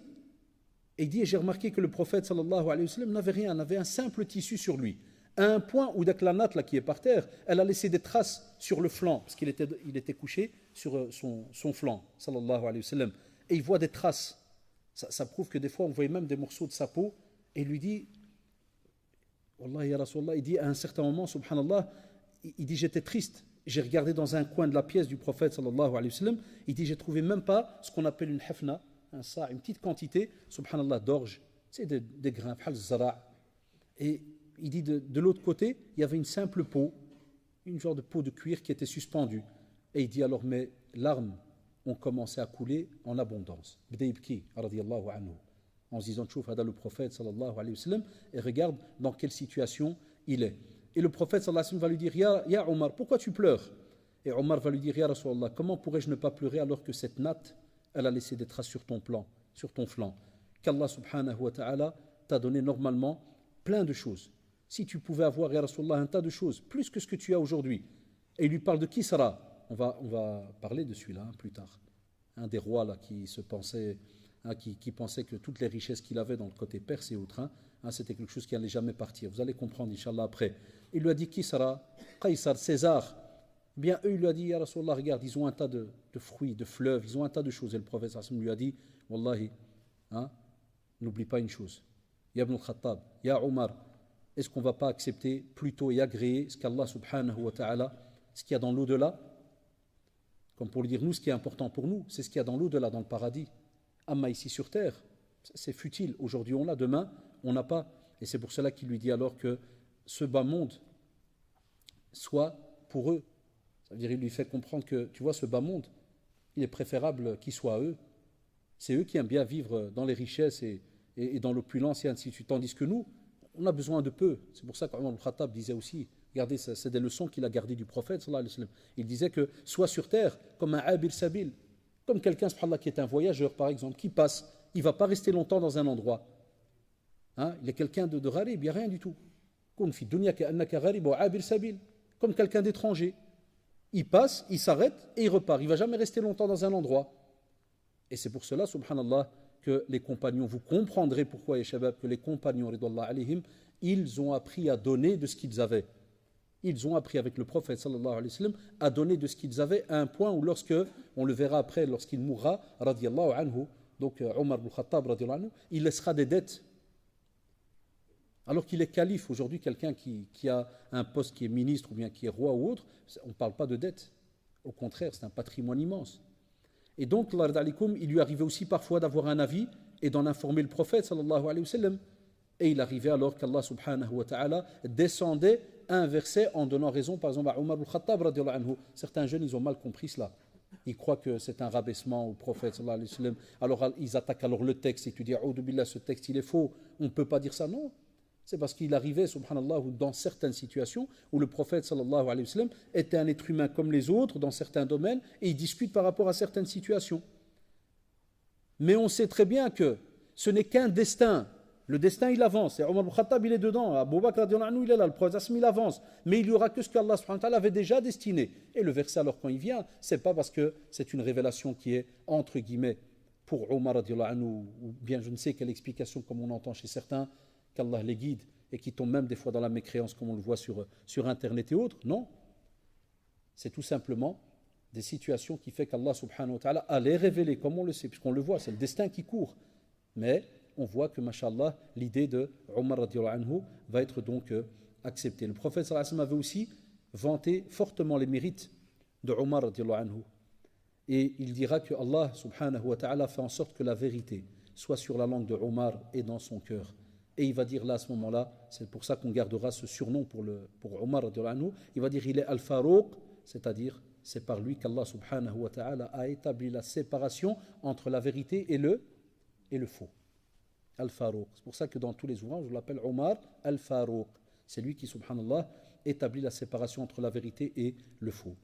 et il dit, et j'ai remarqué que le prophète sallallahu alayhi wa sallam n'avait rien, n'avait un simple tissu sur lui. À un point où la natte là, qui est par terre, elle a laissé des traces sur le flanc, parce qu'il était couché sur son flanc, sallallahu alayhi wa sallam. Et il voit des traces. Ça prouve que des fois, on voyait même des morceaux de sa peau. Et il lui dit, Wallah ya Rasulallah, il dit à un certain moment, subhanallah, il dit, j'étais triste. J'ai regardé dans un coin de la pièce du prophète, sallallahu alayhi wa sallam. Il dit, j'ai trouvé même pas ce qu'on appelle une hafna, une petite quantité, subhanallah, d'orge. C'est des grains, et il dit, de l'autre côté, il y avait une simple peau, une genre de peau de cuir qui était suspendue. Et il dit alors, mes larmes ont commencé à couler en abondance. Bdeibki, radiyallahu anhu, en se disant, tchouf, hada le prophète, sallallahu alayhi wa sallam, et regarde dans quelle situation il est. Et le prophète, sallallahu alayhi wa sallam, va lui dire, ya Omar, pourquoi tu pleures? Et Omar va lui dire, ya Rasulallah, comment pourrais-je ne pas pleurer alors que cette natte, elle a laissé des traces sur ton flanc, qu'Allah subhanahu wa ta'ala t'a donné normalement plein de choses. Si tu pouvais avoir, ya Rasulallah, un tas de choses, plus que ce que tu as aujourd'hui. Et il lui parle de Kisra. On va parler de celui-là plus tard. Un des rois là, qui se pensait, qui pensait que toutes les richesses qu'il avait dans le côté perse et autres, c'était quelque chose qui n'allait jamais partir. Vous allez comprendre, Inch'Allah, après. Il lui a dit Kisra, Qaysar, César. Bien, eux, il lui a dit, ya Rasulallah, regarde, ils ont un tas de fruits, de fleuves, ils ont un tas de choses. Et le prophète lui a dit, Wallahi, n'oublie pas une chose. Ya Ibn al-Khattab, Ya Omar, est-ce qu'on ne va pas accepter plutôt et agréer ce qu'Allah subhanahu wa ta'ala, ce qu'il y a dans l'au-delà? Comme pour lui dire, nous, ce qui est important pour nous, c'est ce qu'il y a dans l'au-delà, dans le paradis. Amma ici sur terre, c'est futile. Aujourd'hui, on l'a, demain, on n'a pas. Et c'est pour cela qu'il lui dit alors que ce bas monde soit pour eux. Ça veut dire, il lui fait comprendre que, tu vois, ce bas monde, il est préférable qu'il soit à eux. C'est eux qui aiment bien vivre dans les richesses et dans l'opulence et ainsi de suite. Tandis que nous, on a besoin de peu. C'est pour ça qu'Omar al-Khattab disait aussi, regardez, c'est des leçons qu'il a gardées du prophète, sallallahu alayhi wa sallam. Il disait que soit sur terre, comme un abir sabil, comme quelqu'un, subhanallah, qui est un voyageur, par exemple, qui passe, il ne va pas rester longtemps dans un endroit. Il est quelqu'un de gharib, il n'y a rien du tout. Comme quelqu'un d'étranger. Il passe, il s'arrête et il repart. Il ne va jamais rester longtemps dans un endroit. Et c'est pour cela, subhanallah, que les compagnons, vous comprendrez pourquoi, ya shabab, que les compagnons, ridwallah alayhim, ils ont appris à donner de ce qu'ils avaient. Ils ont appris avec le prophète, sallallahu alayhi wa sallam, à donner de ce qu'ils avaient à un point où lorsque, on le verra après, lorsqu'il mourra, radiyallahu anhu, donc Omar ibn Khattab, radiyallahu anhu, il laissera des dettes. Alors qu'il est calife, aujourd'hui, quelqu'un qui a un poste qui est ministre ou bien qui est roi ou autre, on ne parle pas de dette. Au contraire, c'est un patrimoine immense. Et donc, il lui arrivait aussi parfois d'avoir un avis et d'en informer le prophète, sallallahu alayhi wa sallam. Et il arrivait alors qu'Allah subhanahu wa ta'ala descendait un verset en donnant raison, par exemple, à Omar al-Khattab radiallahu anhu. Certains jeunes, ils ont mal compris cela. Ils croient que c'est un rabaissement au prophète sallallahu alayhi wa sallam. Alors ils attaquent alors le texte et tu dis, A'udhu billah, ce texte il est faux. On ne peut pas dire ça, non. C'est parce qu'il arrivait, subhanallah, dans certaines situations où le prophète sallallahu alayhi wa sallam était un être humain comme les autres dans certains domaines et il discute par rapport à certaines situations. Mais on sait très bien que ce n'est qu'un destin. Le destin, il avance. Et Omar al-Khattab, il est dedans. Abu Bakr, il est là. Le prophète, il avance. Mais il n'y aura que ce qu'Allah subhanahu wa ta'ala avait déjà destiné. Et le verset, alors, quand il vient, ce n'est pas parce que c'est une révélation qui est, entre guillemets, pour Omar, ou bien je ne sais quelle explication, comme on entend chez certains, qu'Allah les guide et qui tombent même des fois dans la mécréance, comme on le voit sur Internet et autres. Non. C'est tout simplement des situations qui fait qu'Allah subhanahu wa ta'ala a les révélé, comme on le sait, puisqu'on le voit, c'est le destin qui court. Mais on voit que, mashallah, l'idée de Omar radiallahu anhu va être donc acceptée. Le prophète sallallahu alayhi wa sallam avait aussi vanté fortement les mérites de Omar radiallahu anhu. Et il dira que Allah subhanahu wa ta'ala fait en sorte que la vérité soit sur la langue de Omar et dans son cœur. Et il va dire là, à ce moment-là, c'est pour ça qu'on gardera ce surnom pour Omar radiallahu anhu, il va dire il est Al-Farouq, c'est-à-dire c'est par lui qu'Allah subhanahu wa ta'ala a établi la séparation entre la vérité et le faux. Al-Farouq. C'est pour ça que dans tous les ouvrages, on l'appelle Omar Al-Farouq. C'est lui qui, subhanallah, établit la séparation entre la vérité et le faux.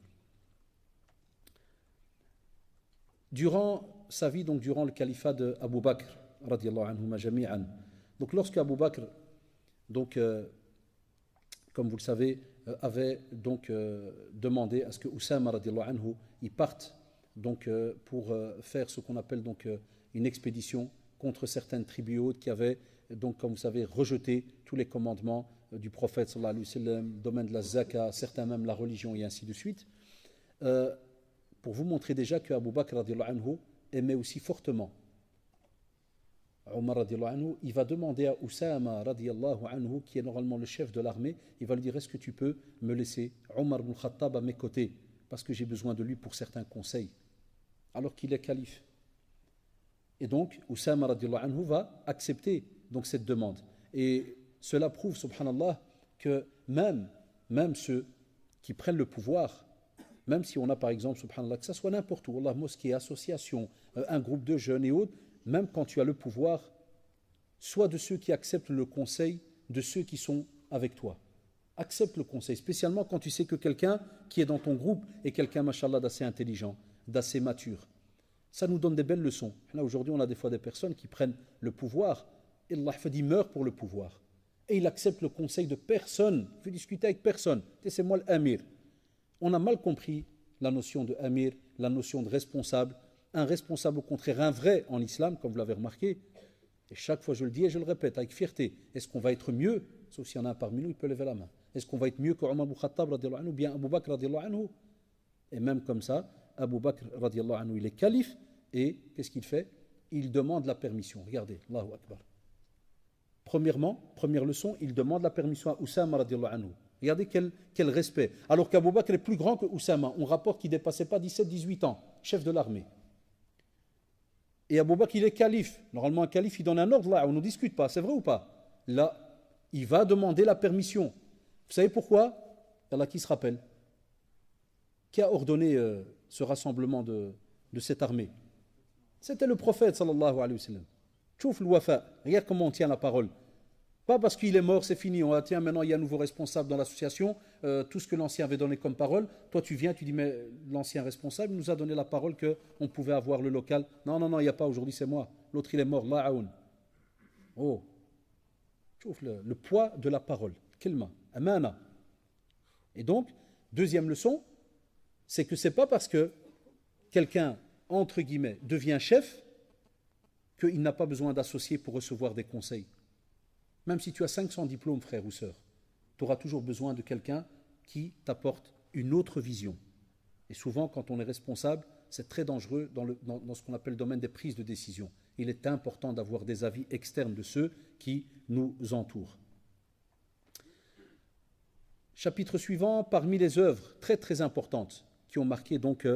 Durant sa vie, donc durant le califat de Abu Bakr, radiallahu anhuma jami'an, donc lorsque Abu Bakr, donc, comme vous le savez, avait donc demandé à ce que Oussama radiallahu anhu, il parte donc, pour faire ce qu'on appelle donc, une expédition contre certaines tribus hautes qui avaient, donc, comme vous savez, rejeté tous les commandements du prophète sallallahu alayhi wa sallam, domaine de la zaka, certains même la religion et ainsi de suite. Pour vous montrer déjà que Abu Bakr radiallahu anhu aimait aussi fortement Omar radiallahu anhu, il va demander à Oussama radiallahu anhu, qui est normalement le chef de l'armée, il va lui dire, est-ce que tu peux me laisser Omar ibn Khattab à mes côtés, parce que j'ai besoin de lui pour certains conseils, alors qu'il est calife. Et donc, Oussama radiallahu anhu va accepter donc cette demande. Et cela prouve, subhanallah, que même ceux qui prennent le pouvoir, même si on a par exemple, subhanallah, que ça soit n'importe où, Allah, mosquée, association, un groupe de jeunes et autres, même quand tu as le pouvoir, sois de ceux qui acceptent le conseil de ceux qui sont avec toi. Accepte le conseil, spécialement quand tu sais que quelqu'un qui est dans ton groupe est quelqu'un, mashallah, d'assez intelligent, d'assez mature. Ça nous donne des belles leçons. Là, aujourd'hui, on a des fois des personnes qui prennent le pouvoir, et Allah fait, il meurt pour le pouvoir. Et il accepte le conseil de personne, il veut discuter avec personne. C'est moi l'amir. On a mal compris la notion de amir, la notion de responsable. Un responsable, au contraire, un vrai en islam, comme vous l'avez remarqué. Et chaque fois, je le dis et je le répète avec fierté. Est-ce qu'on va être mieux, sauf s'il y en a un parmi nous, il peut lever la main. Est-ce qu'on va être mieux que Omar ibn Khattab, radiallahu anhu, ou bien Abu Bakr, radiallahu anhu? Et même comme ça, Abu Bakr, radiallahu anhu, il est calife, et qu'est-ce qu'il fait? Il demande la permission. Regardez, Allahu Akbar. Premièrement, première leçon, il demande la permission à Oussama, radiallahu anhu. Regardez quel respect. Alors qu'Abu Bakr est plus grand que Oussama. On rapporte qu'il ne dépassait pas 17-18 ans, chef de l'armée. Et Abu Bakr, il est calife. Normalement, un calife, il donne un ordre là, on ne discute pas. C'est vrai ou pas? Là, il va demander la permission. Vous savez pourquoi? Allah qui se rappelle? Qui a ordonné ce rassemblement de cette armée? C'était le prophète, sallallahu alayhi wa sallam. Tchouf l'wafa. Regarde comment on tient la parole. Pas parce qu'il est mort, c'est fini. On va tiens, maintenant il y a un nouveau responsable dans l'association. Tout ce que l'ancien avait donné comme parole, toi tu viens, tu dis mais l'ancien responsable nous a donné la parole qu'on pouvait avoir le local. Non, il n'y a pas, aujourd'hui c'est moi. L'autre il est mort, la'aoun. Oh, le poids de la parole. Kelma, amana. Et donc, deuxième leçon, c'est que c'est pas parce que quelqu'un, entre guillemets, devient chef qu'il n'a pas besoin d'associer pour recevoir des conseils. Même si tu as 500 diplômes, frère ou sœur, tu auras toujours besoin de quelqu'un qui t'apporte une autre vision. Et souvent, quand on est responsable, c'est très dangereux dans ce qu'on appelle le domaine des prises de décision. Il est important d'avoir des avis externes de ceux qui nous entourent. Chapitre suivant, parmi les œuvres très très importantes qui ont marqué donc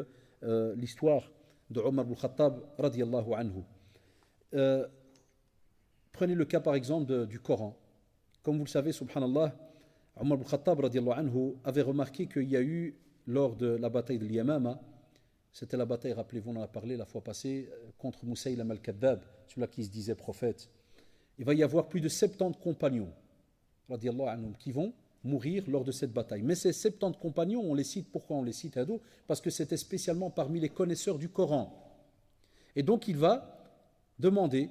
l'histoire de Omar ibn Khattab radiyallahu anhu. Prenez le cas par exemple du Coran. Comme vous le savez, subhanallah, Omar ibn Khattab radiallahu anhu avait remarqué qu'il y a eu, lors de la bataille de l'Yamama, c'était la bataille, rappelez-vous, on en a parlé la fois passée, contre Moussaïlam al-Kadhab, celui-là qui se disait prophète. Il va y avoir plus de 70 compagnons, radiallahu anhum, qui vont mourir lors de cette bataille. Mais ces 70 compagnons, on les cite, pourquoi on les cite, Hado? Parce que c'était spécialement parmi les connaisseurs du Coran. Et donc il va demander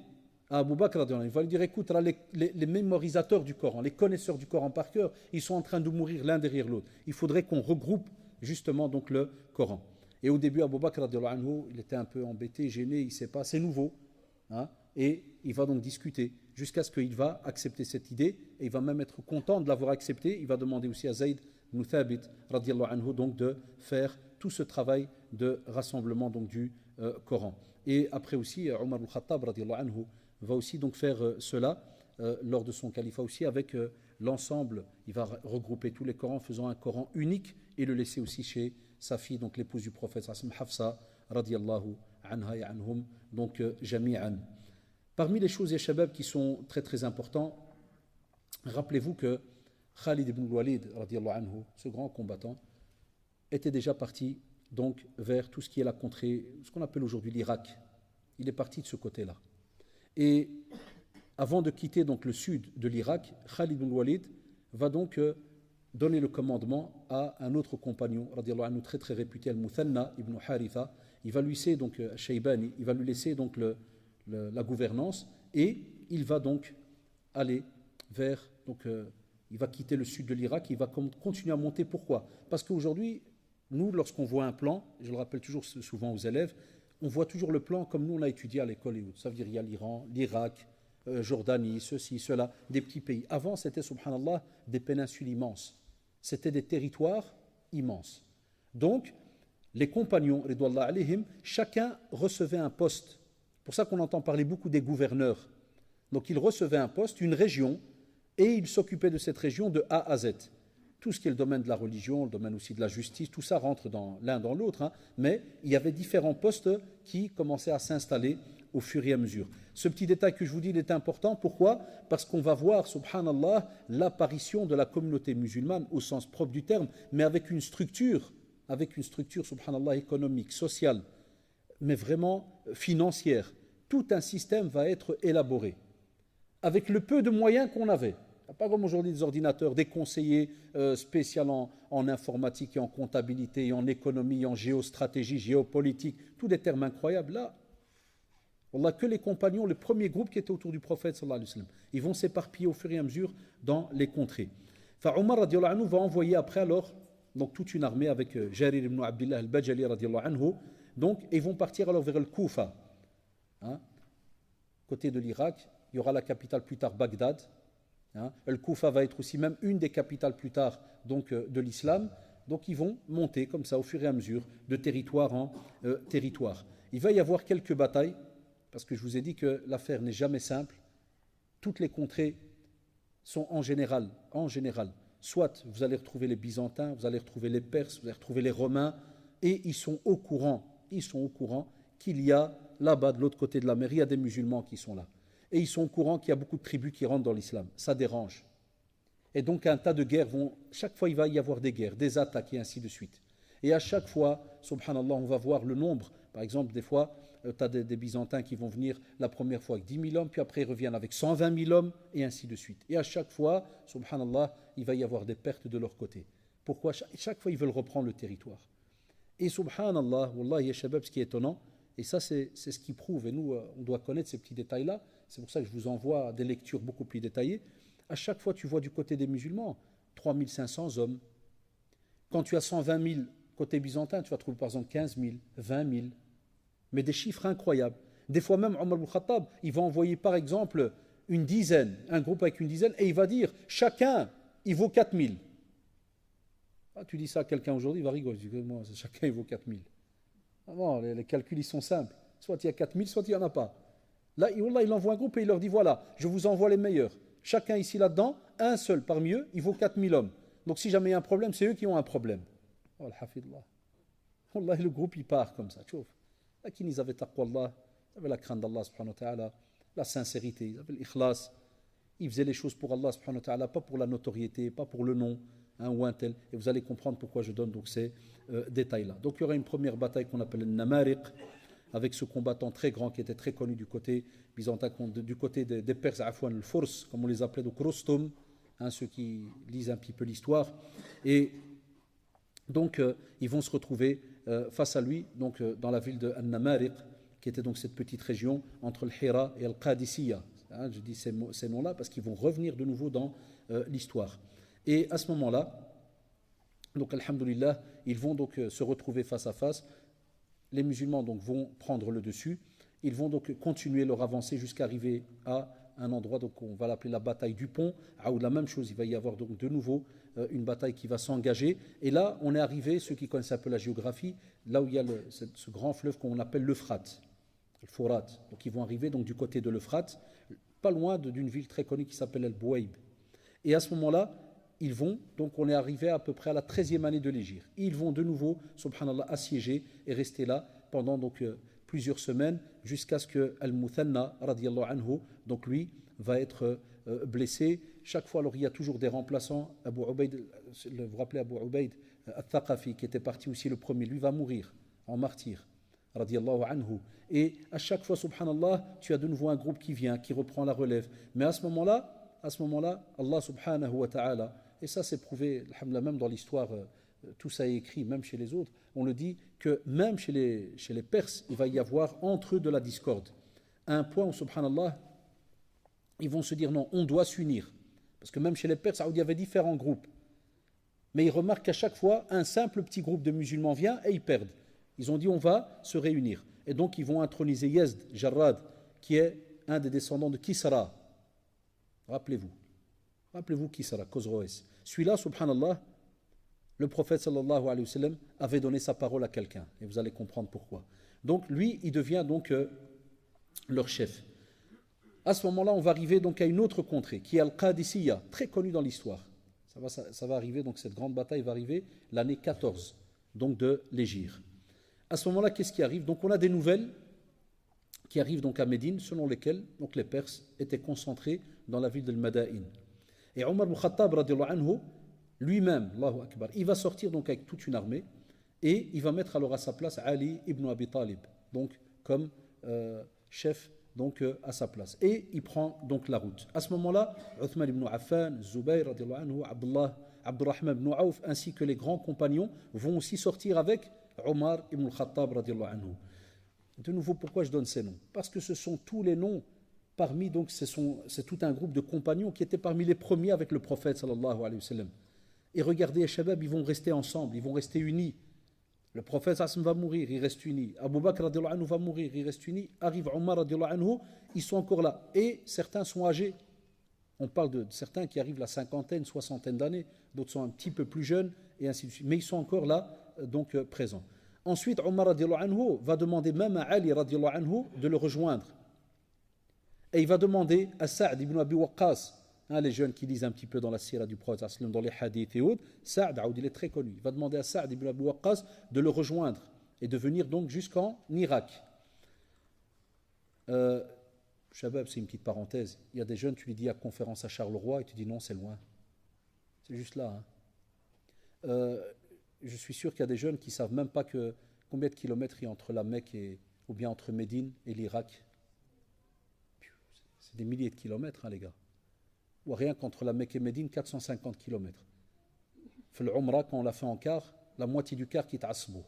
à Abu Bakr, il va lui dire, écoute, là, les mémorisateurs du Coran, les connaisseurs du Coran par cœur, ils sont en train de mourir l'un derrière l'autre. Il faudrait qu'on regroupe justement donc le Coran. Et au début, Abu Bakr, il était un peu embêté, gêné, il ne sait pas, c'est nouveau. Hein, et il va donc discuter jusqu'à ce qu'il va accepter cette idée et il va même être content de l'avoir accepté. Il va demander aussi à Zayd ibn Thabit anhu, donc de faire tout ce travail de rassemblement donc du Coran. Et après aussi, Omar al-Khattab anhu, va aussi donc faire cela lors de son califat aussi avec l'ensemble. Il va regrouper tous les Corans faisant un Coran unique et le laisser aussi chez sa fille, donc l'épouse du prophète Hafsa radiallahu anha et anhum, donc jami'an. Parmi les choses, Shabab, qui sont très très importants, rappelez-vous que Khalid ibn Walid, radiallahu anhu, ce grand combattant, était déjà parti donc vers tout ce qui est la contrée, ce qu'on appelle aujourd'hui l'Irak. Il est parti de ce côté-là. Et avant de quitter donc le sud de l'Irak, Khalid ibn Walid va donc donner le commandement à un autre compagnon, radiallahu anhu, très très réputé, Al-Muthanna ibn Haritha. Il va lui laisser donc Shaybani, il va lui laisser donc la gouvernance et il va donc aller vers, donc il va quitter le sud de l'Irak, il va continuer à monter. Pourquoi? Parce qu'aujourd'hui, nous, lorsqu'on voit un plan, je le rappelle toujours souvent aux élèves, on voit toujours le plan comme nous on a étudié à l'école. Ça veut dire il y a l'Iran, l'Irak, Jordanie, ceci, cela, des petits pays. Avant, c'était, subhanallah, des péninsules immenses. C'était des territoires immenses. Donc, les compagnons, ridwallah alayhim, chacun recevait un poste. C'est pour ça qu'on entend parler beaucoup des gouverneurs. Donc, ils recevaient un poste, une région, et ils s'occupaient de cette région de A à Z. Tout ce qui est le domaine de la religion, le domaine aussi de la justice, tout ça rentre l'un dans l'autre, hein, mais il y avait différents postes qui commençaient à s'installer au fur et à mesure. Ce petit détail que je vous dis, il est important. Pourquoi? Parce qu'on va voir, subhanallah, l'apparition de la communauté musulmane au sens propre du terme, mais avec une structure, subhanallah, économique, sociale, mais vraiment financière. Tout un système va être élaboré, avec le peu de moyens qu'on avait. Pas comme aujourd'hui des ordinateurs, des conseillers spéciaux en informatique et en comptabilité, et en économie, en géostratégie, géopolitique, tous des termes incroyables. Là, Allah, que les compagnons, le premier groupe qui était autour du prophète, sallallahu alayhi wa sallam, ils vont s'éparpiller au fur et à mesure dans les contrées. Enfin, Omar radiallahu anhu va envoyer après alors donc, toute une armée avec Jarir ibn Abdullah al-Bajali radiallahu anhu. Donc, ils vont partir alors vers le Koufa. Hein, côté de l'Irak, il y aura la capitale plus tard, Bagdad. Hein, le Koufa va être aussi même une des capitales plus tard donc, de l'islam. Donc ils vont monter comme ça au fur et à mesure de territoire en territoire. Il va y avoir quelques batailles, parce que je vous ai dit que l'affaire n'est jamais simple. Toutes les contrées sont en général, soit vous allez retrouver les Byzantins, vous allez retrouver les Perses, vous allez retrouver les Romains, et ils sont au courant qu'il y a là-bas, de l'autre côté de la mer, il y a des musulmans qui sont là. Et ils sont au courant qu'il y a beaucoup de tribus qui rentrent dans l'islam. Ça dérange. Et donc un tas de guerres chaque fois il va y avoir des guerres, des attaques et ainsi de suite. Et à chaque fois, subhanallah, on va voir le nombre. Par exemple, des fois, tu as des Byzantins qui vont venir la première fois avec 10 000 hommes, puis après ils reviennent avec 120 000 hommes, et ainsi de suite. Et à chaque fois, subhanallah, il va y avoir des pertes de leur côté. Pourquoi? Chaque fois, ils veulent reprendre le territoire. Et subhanallah, wallah, ya shabab, ce qui est étonnant, et ça c'est ce qui prouve, et nous, on doit connaître ces petits détails-là, c'est pour ça que je vous envoie des lectures beaucoup plus détaillées. À chaque fois, tu vois du côté des musulmans, 3500 hommes. Quand tu as 120 000 côté byzantin, tu vas trouver par exemple 15 000, 20 000, mais des chiffres incroyables. Des fois même, Omar ibn Khattab, il va envoyer par exemple une dizaine, un groupe avec une dizaine, et il va dire, chacun, il vaut 4 000. Ah, tu dis ça à quelqu'un aujourd'hui, il va rigoler. Je dis, moi, chacun, il vaut 4 000. Ah non, les calculs, ils sont simples. Soit il y a 4 000, soit il n'y en a pas. Là, il envoie un groupe et il leur dit, voilà, je vous envoie les meilleurs. Chacun ici, là-dedans, un seul parmi eux, il vaut 4 000 hommes. Donc si jamais il y a un problème, c'est eux qui ont un problème. Oh, al-hafidullah. Wallah, le groupe, il part comme ça. Tchouf. Là, ils avaient taqwa Allah, ils avaient la crainte d'Allah, subhanahu wa ta'ala, la sincérité, ils avaient l'ikhlas. Il faisait les choses pour Allah subhanahu wa ta'ala, pas pour la notoriété, pas pour le nom, hein, ou un tel. Et vous allez comprendre pourquoi je donne donc ces détails-là. Donc il y aura une première bataille qu'on appelle le Namariq, avec ce combattant très grand qui était très connu du côté byzantin, du côté des Perses, Afwan al-Furs, comme on les appelait, donc Rostom, hein, ceux qui lisent un petit peu l'histoire. Et donc ils vont se retrouver face à lui, donc dans la ville de An-Namariq, qui était donc cette petite région entre le Hira et Al-Qadisiyya. Hein, je dis ces noms-là parce qu'ils vont revenir de nouveau dans l'histoire. Et à ce moment-là, donc alhamdoulilah, ils vont donc se retrouver face à face. Les musulmans donc vont prendre le dessus. Ils vont donc continuer leur avancée jusqu'à arriver à un endroit, donc on va l'appeler la bataille du pont, où la même chose, il va y avoir donc de nouveau une bataille qui va s'engager. Et là, on est arrivé, ceux qui connaissent un peu la géographie, là où il y a ce grand fleuve qu'on appelle l'Euphrate, le Fourat. Donc ils vont arriver donc du côté de l'Euphrate, pas loin d'une ville très connue qui s'appelle El-Bouaïb. Et à ce moment-là, donc on est arrivé à peu près à la 13e année de l'Hégire. Ils vont de nouveau, subhanallah, assiéger et rester là pendant donc plusieurs semaines jusqu'à ce que Al-Muthanna, radiallahu anhu, donc lui, va être blessé. Chaque fois, alors il y a toujours des remplaçants. Abu Ubaid, vous vous rappelez Abu Ubaid al-Thaqafi, qui était parti aussi le premier, lui va mourir en martyr, radiallahu anhu. Et à chaque fois, subhanallah, tu as de nouveau un groupe qui vient, qui reprend la relève. Mais à ce moment-là, Allah subhanahu wa ta'ala, et ça c'est prouvé, même dans l'histoire, tout ça est écrit, même chez les autres, on le dit que même chez les Perses, il va y avoir entre eux de la discorde. À un point où, subhanallah, ils vont se dire non, on doit s'unir. Parce que même chez les Perses, il y avait différents groupes. Mais ils remarquent qu'à chaque fois, un simple petit groupe de musulmans vient et ils perdent. Ils ont dit on va se réunir. Et donc ils vont introniser Yazd Jarrad, qui est un des descendants de Kisra. Rappelez-vous Kisra, Khosroès. Celui-là, subhanallah, le prophète sallallahu alayhi wa sallam avait donné sa parole à quelqu'un. Et vous allez comprendre pourquoi. Donc lui, il devient donc leur chef. À ce moment-là, on va arriver donc à une autre contrée, qui est Al-Qadisiyya, très connue dans l'histoire. Ça va arriver, donc cette grande bataille va arriver l'année 14, donc de l'Hégire. À ce moment-là, qu'est-ce qui arrive? Donc on a des nouvelles qui arrivent donc à Médine, selon lesquelles donc les Perses étaient concentrés dans la ville de Madain. Et Omar ibn Khattab, radiallahu anhu, lui-même, Allahu Akbar, il va sortir donc avec toute une armée et il va mettre alors à sa place Ali ibn Abi Talib, donc comme chef donc à sa place. Et il prend donc la route. À ce moment-là, Uthman ibn Affan, Zubayr, radiallahu anhu, Abdurrahman ibn Auf, ainsi que les grands compagnons vont aussi sortir avec Omar ibn Khattab, radiallahu anhu. De nouveau, pourquoi je donne ces noms? Parce que ce sont tous les noms parmi, donc c'est tout un groupe de compagnons qui étaient parmi les premiers avec le prophète sallallahu alayhi wa sallam. Et regardez, les Shabab, ils vont rester ensemble, ils vont rester unis. Le prophète va mourir, il reste uni. Abu Bakr radiallahu anhu va mourir, il reste uni. Arrive Omar radiallahu anhu, ils sont encore là. Et certains sont âgés. On parle de certains qui arrivent à la cinquantaine, soixantaine d'années, d'autres sont un petit peu plus jeunes, et ainsi de suite. Mais ils sont encore là, donc présents. Ensuite, Omar radiallahu anhu va demander même à Ali radiallahu anhu de le rejoindre. Et il va demander à Sa'd ibn Abi Waqqas, les jeunes qui lisent un petit peu dans la sira du prophète, dans les hadiths et autres, Sa'd, il est très connu. Il va demander à Sa'd ibn Abi Waqqas de le rejoindre et de venir donc jusqu'en Irak. Shabab, c'est une petite parenthèse. Il y a des jeunes, tu lui dis à conférence à Charleroi et tu dis non, c'est loin. C'est juste là. Je suis sûr qu'il y a des jeunes qui ne savent même pas combien de kilomètres il y a entre la Mecque ou bien entre Médine et l'Irak. C'est des milliers de kilomètres, les gars. Ou rien qu'entre la Mecque et Médine, 450 kilomètres. Fait le Umrah, quand on l'a fait en quart, la moitié du quart qui est Asbo.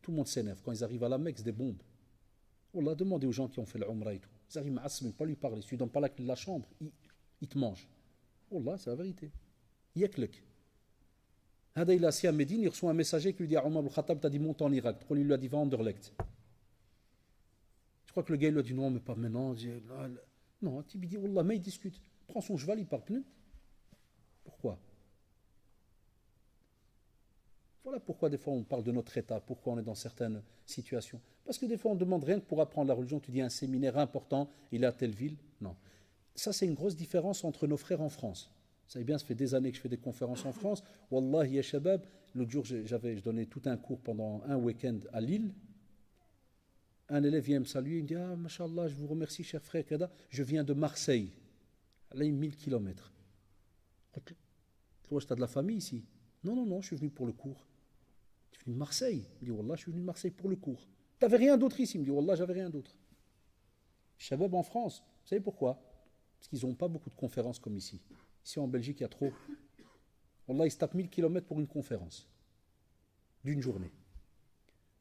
Tout le monde s'énerve. Quand ils arrivent à la Mecque, c'est des bombes. On l'a demandé aux gens qui ont fait le Umrah et tout. Ils arrivent à Asbo, pas lui parler. Si tu ne donnes pas la chambre, il te mange. Wallah, c'est la vérité. Yaklek. Hada, il est assis à Médine, il reçoit un messager qui lui dit à Omar al-Khattab, t'as dit monte en Irak. Il lui a dit va en Anderlecht. Je crois que le gars lui a dit non, mais pas maintenant. Non, il dit Wallah, mais il discute. Prend son cheval, il part plein. Pourquoi? Voilà pourquoi des fois on parle de notre état, pourquoi on est dans certaines situations. Parce que des fois on demande rien que pour apprendre la religion, tu dis un séminaire important, il est à telle ville. Non. Ça c'est une grosse différence entre nos frères en France. Vous savez bien, ça fait des années que je fais des conférences en France. Wallahi ya shabab, l'autre jour je donnais tout un cours pendant un week-end à Lille. Un élève vient me saluer, il me dit ah mashallah, je vous remercie cher frère, je viens de Marseille. Elle a 1000 kilomètres. Toi, tu as de la famille ici? Non, non, non, je suis venu pour le cours. Tu es venu de Marseille? Il me dit, Wallah, je suis venu de Marseille pour le cours. Tu n'avais rien d'autre ici? Il me dit, Wallah, j'avais rien d'autre. Shabab en France, vous savez pourquoi? Parce qu'ils n'ont pas beaucoup de conférences comme ici. Ici en Belgique, il y a trop. Wallah, ils se tapent 1000 kilomètres pour une conférence. D'une journée.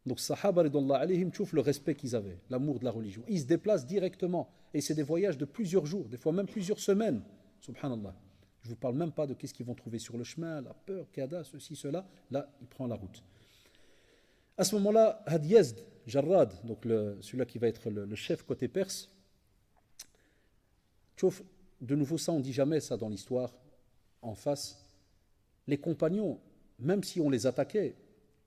Donc, Sahaba, alayhim, tchouf le respect qu'ils avaient, l'amour de la religion. Ils se déplacent directement. Et c'est des voyages de plusieurs jours, des fois même plusieurs semaines. Subhanallah. Je ne vous parle même pas de qu'est-ce qu'ils vont trouver sur le chemin, la peur, kada, ceci, cela. Là, il prend la route. À ce moment-là, Had Yazd, Jarrad, donc celui-là qui va être le chef côté perse, tchouf, de nouveau ça, on ne dit jamais ça dans l'histoire, en face. Les compagnons, même si on les attaquait,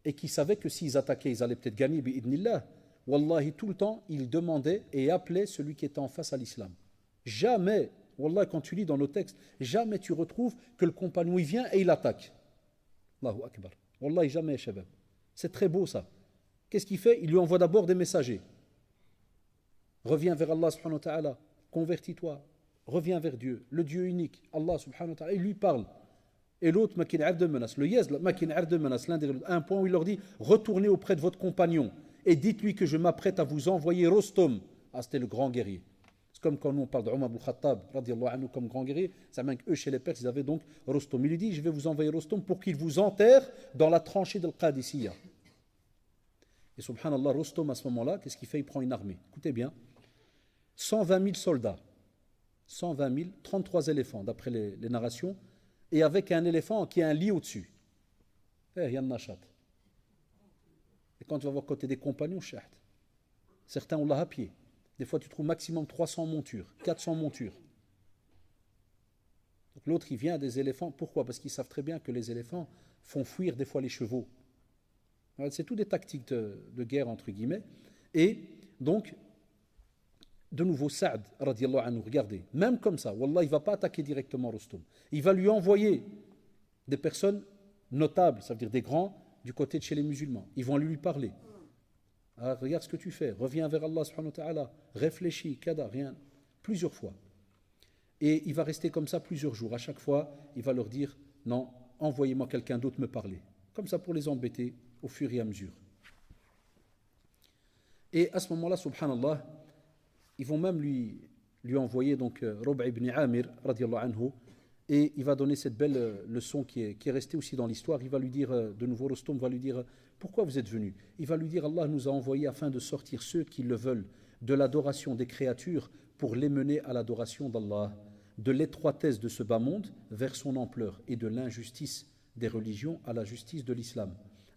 et qui savaient que s'ils attaquaient, ils allaient peut-être gagner, bi'idnillah, wallahi, tout le temps, ils demandaient et appelaient celui qui était en face à l'islam. Jamais, wallah, quand tu lis dans nos textes, jamais tu retrouves que le compagnon, il vient et il attaque. Allahu Akbar. Wallahi, jamais, shabab. C'est très beau ça. Qu'est-ce qu'il fait? Il lui envoie d'abord des messagers. Reviens vers Allah subhanahu wa ta'ala, convertis-toi, reviens vers Dieu, le Dieu unique, Allah subhanahu wa ta'ala, il lui parle. Et l'autre, le Yazd, l'un des un point où il leur dit, retournez auprès de votre compagnon et dites-lui que je m'apprête à vous envoyer Rostom. Ah, c'était le grand guerrier. C'est comme quand nous on parle de Omar ibn Khattab, radiallahu anhu, comme grand guerrier, ça veut dire qu'eux, chez les Perses, ils avaient donc Rostom. Il lui dit, je vais vous envoyer Rostom pour qu'il vous enterre dans la tranchée de l'Qadisiyya. Et subhanallah, Rostom, à ce moment-là, qu'est-ce qu'il fait? Il prend une armée. Écoutez bien, 120 000 soldats, 120 000, 33 éléphants, d'après les narrations, et avec un éléphant qui a un lit au-dessus. Il y a un nachat. Et quand tu vas voir côté des compagnons, certains ont là à pied. Des fois, tu trouves maximum 300 montures, 400 montures. Donc l'autre, il vient des éléphants. Pourquoi? Parce qu'ils savent très bien que les éléphants font fuir des fois les chevaux. C'est tout des tactiques de guerre, entre guillemets. Et donc, de nouveau, Saad, radiallahu anhu, regardez, même comme ça, wallah, il ne va pas attaquer directement Rostom. Il va lui envoyer des personnes notables, ça veut dire des grands, du côté de chez les musulmans. Ils vont lui parler. Ah, regarde ce que tu fais, reviens vers Allah subhanahu wa ta'ala, réfléchis, kada, rien, plusieurs fois. Et il va rester comme ça plusieurs jours. À chaque fois, il va leur dire, non, envoyez-moi quelqu'un d'autre me parler. Comme ça pour les embêter au fur et à mesure. Et à ce moment-là, subhanallah, ils vont même lui envoyer donc Rub'a ibn Amir radiallahu anhu, et il va donner cette belle leçon qui est restée aussi dans l'histoire. Il va lui dire, de nouveau Rostom va lui dire, pourquoi vous êtes venu? Il va lui dire, Allah nous a envoyés afin de sortir ceux qui le veulent de l'adoration des créatures pour les mener à l'adoration d'Allah, de l'étroitesse de ce bas monde vers son ampleur et de l'injustice des religions à la justice de l'islam.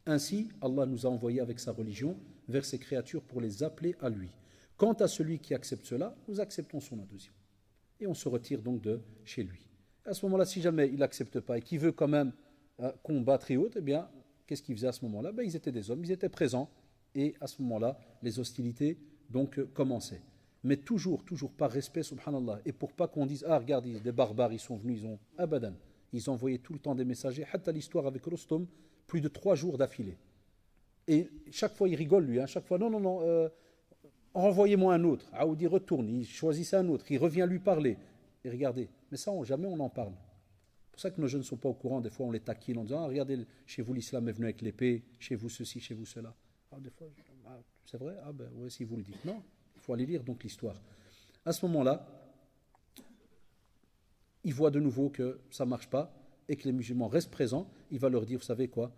Ainsi, Allah nous a envoyés avec sa religion vers ces créatures pour les appeler à lui. Quant à celui qui accepte cela, nous acceptons son adhésion. Et on se retire donc de chez lui. À ce moment-là, si jamais il n'accepte pas et qu'il veut quand même combattre et autres, eh bien, qu'est-ce qu'ils faisaient à ce moment-là? Ils étaient des hommes, ils étaient présents. Et à ce moment-là, les hostilités donc commençaient. Mais toujours par respect, subhanallah. Et pour pas qu'on dise, ah regarde, des barbares, ils sont venus, ils ont abadan. Ils envoyaient tout le temps des messagers. Hatta l'histoire avec Rostom, plus de 3 jours d'affilée. Et chaque fois, il rigole lui. Chaque fois, non, renvoyez-moi un autre. Aoudi retourne, il choisissait un autre, il revient lui parler. Et regardez, mais ça, jamais on en parle. C'est pour ça que nos jeunes ne sont pas au courant. Des fois, on les taquine en disant, ah, regardez, chez vous, l'islam est venu avec l'épée, chez vous, ceci, chez vous, cela. Ah, des fois, c'est vrai? Ah, ben, ouais, si vous le dites. Non, il faut aller lire donc l'histoire. À ce moment-là, il voit de nouveau que ça ne marche pas et que les musulmans restent présents. Il va leur dire, vous savez quoi?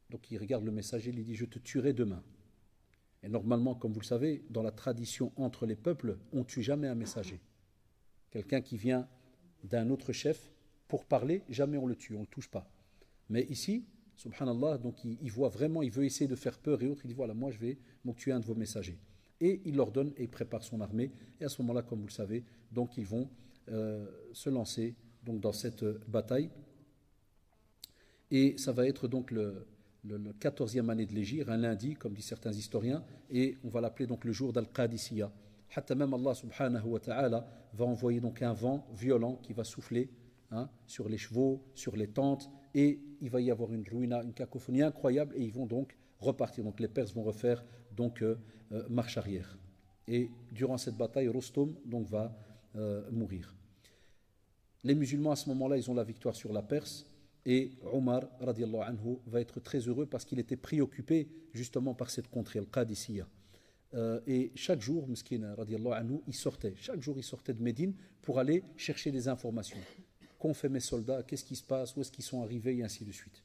Donc, il regarde le messager, il lui dit, je te tuerai demain. Et normalement, comme vous le savez, dans la tradition entre les peuples, on ne tue jamais un messager. Quelqu'un qui vient d'un autre chef pour parler, jamais on le tue, on ne le touche pas. Mais ici, subhanallah, donc il voit vraiment, il veut essayer de faire peur et autres, il dit voilà, moi je vais tuer un de vos messagers. Et il leur donne et il prépare son armée. Et à ce moment-là, comme vous le savez, donc ils vont se lancer donc, dans cette bataille. Et ça va être donc le 14e année de l'Hégire, un lundi, comme disent certains historiens, et on va l'appeler donc le jour d'Al-Qadisiyya. Hatta même Allah subhanahu wa ta'ala va envoyer donc un vent violent qui va souffler sur les chevaux, sur les tentes, et il va y avoir une ruina, une cacophonie incroyable, et ils vont donc repartir. Donc les Perses vont refaire donc marche arrière. Et durant cette bataille, Rostom donc va mourir. Les musulmans à ce moment-là, ils ont la victoire sur la Perse. Et Omar, radiallahu anhu, va être très heureux parce qu'il était préoccupé justement par cette contrée, le Qadisiyya. Et chaque jour, Miskin, radiallahu anhu, chaque jour il sortait de Médine pour aller chercher des informations. Qu'ont fait mes soldats, qu'est-ce qui se passe, où est-ce qu'ils sont arrivés, et ainsi de suite.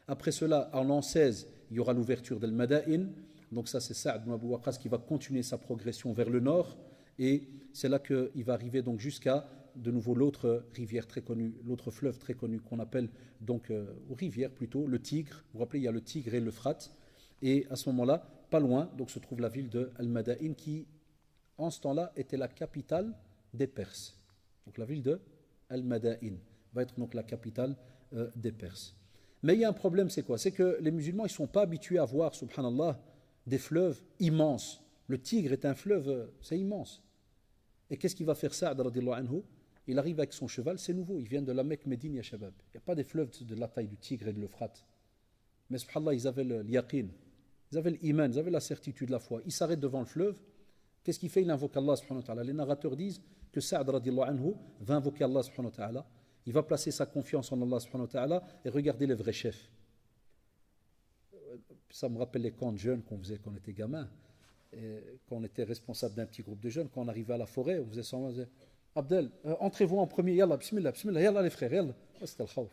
Après cela, en l'an 16, il y aura l'ouverture d'Al-Mada'in. Donc ça, c'est Sa'd ibn Abu Waqqas qui va continuer sa progression vers le nord. Et c'est là qu'il va arriver donc jusqu'à, de nouveau, l'autre rivière très connue, l'autre fleuve très connu qu'on appelle, donc, ou rivière plutôt, le Tigre. Vous vous rappelez, il y a le Tigre et l'Euphrate. Et à ce moment-là, pas loin, donc se trouve la ville de Al-Mada'in qui, en ce temps-là, était la capitale des Perses. Donc la ville de Al-Mada'in va être donc la capitale des Perses. Mais il y a un problème, c'est quoi? C'est que les musulmans, ils ne sont pas habitués à voir, subhanallah, des fleuves immenses. Le Tigre est un fleuve, c'est immense. Et qu'est-ce qu'il va faire Sa'd radiallahu anhu? Il arrive avec son cheval, c'est nouveau, il vient de la Mecque, Médine, ya Shabab. Il n'y a pas des fleuves de la taille du Tigre et de l'Euphrate. Mais subhanallah, ils avaient le yaqin, ils avaient l'iman, ils avaient la certitude, la foi. Il s'arrête devant le fleuve. Qu'est-ce qu'il fait? Il invoque Allah subhanahu wa ta'ala. Les narrateurs disent que Sa'd radiallahu anhu va invoquer Allah subhanahu wa ta'ala. Il va placer sa confiance en Allah subhanahu wa ta'ala et regarder les vrais chefs. Ça me rappelle les camps de jeunes qu'on faisait quand on était gamin. Et quand on était responsable d'un petit groupe de jeunes, quand on arrivait à la forêt, on faisait ça, on disait Abdel, entrez-vous en premier, yallah, bismillah, bismillah, yallah les frères, yallah. C'était le khawf,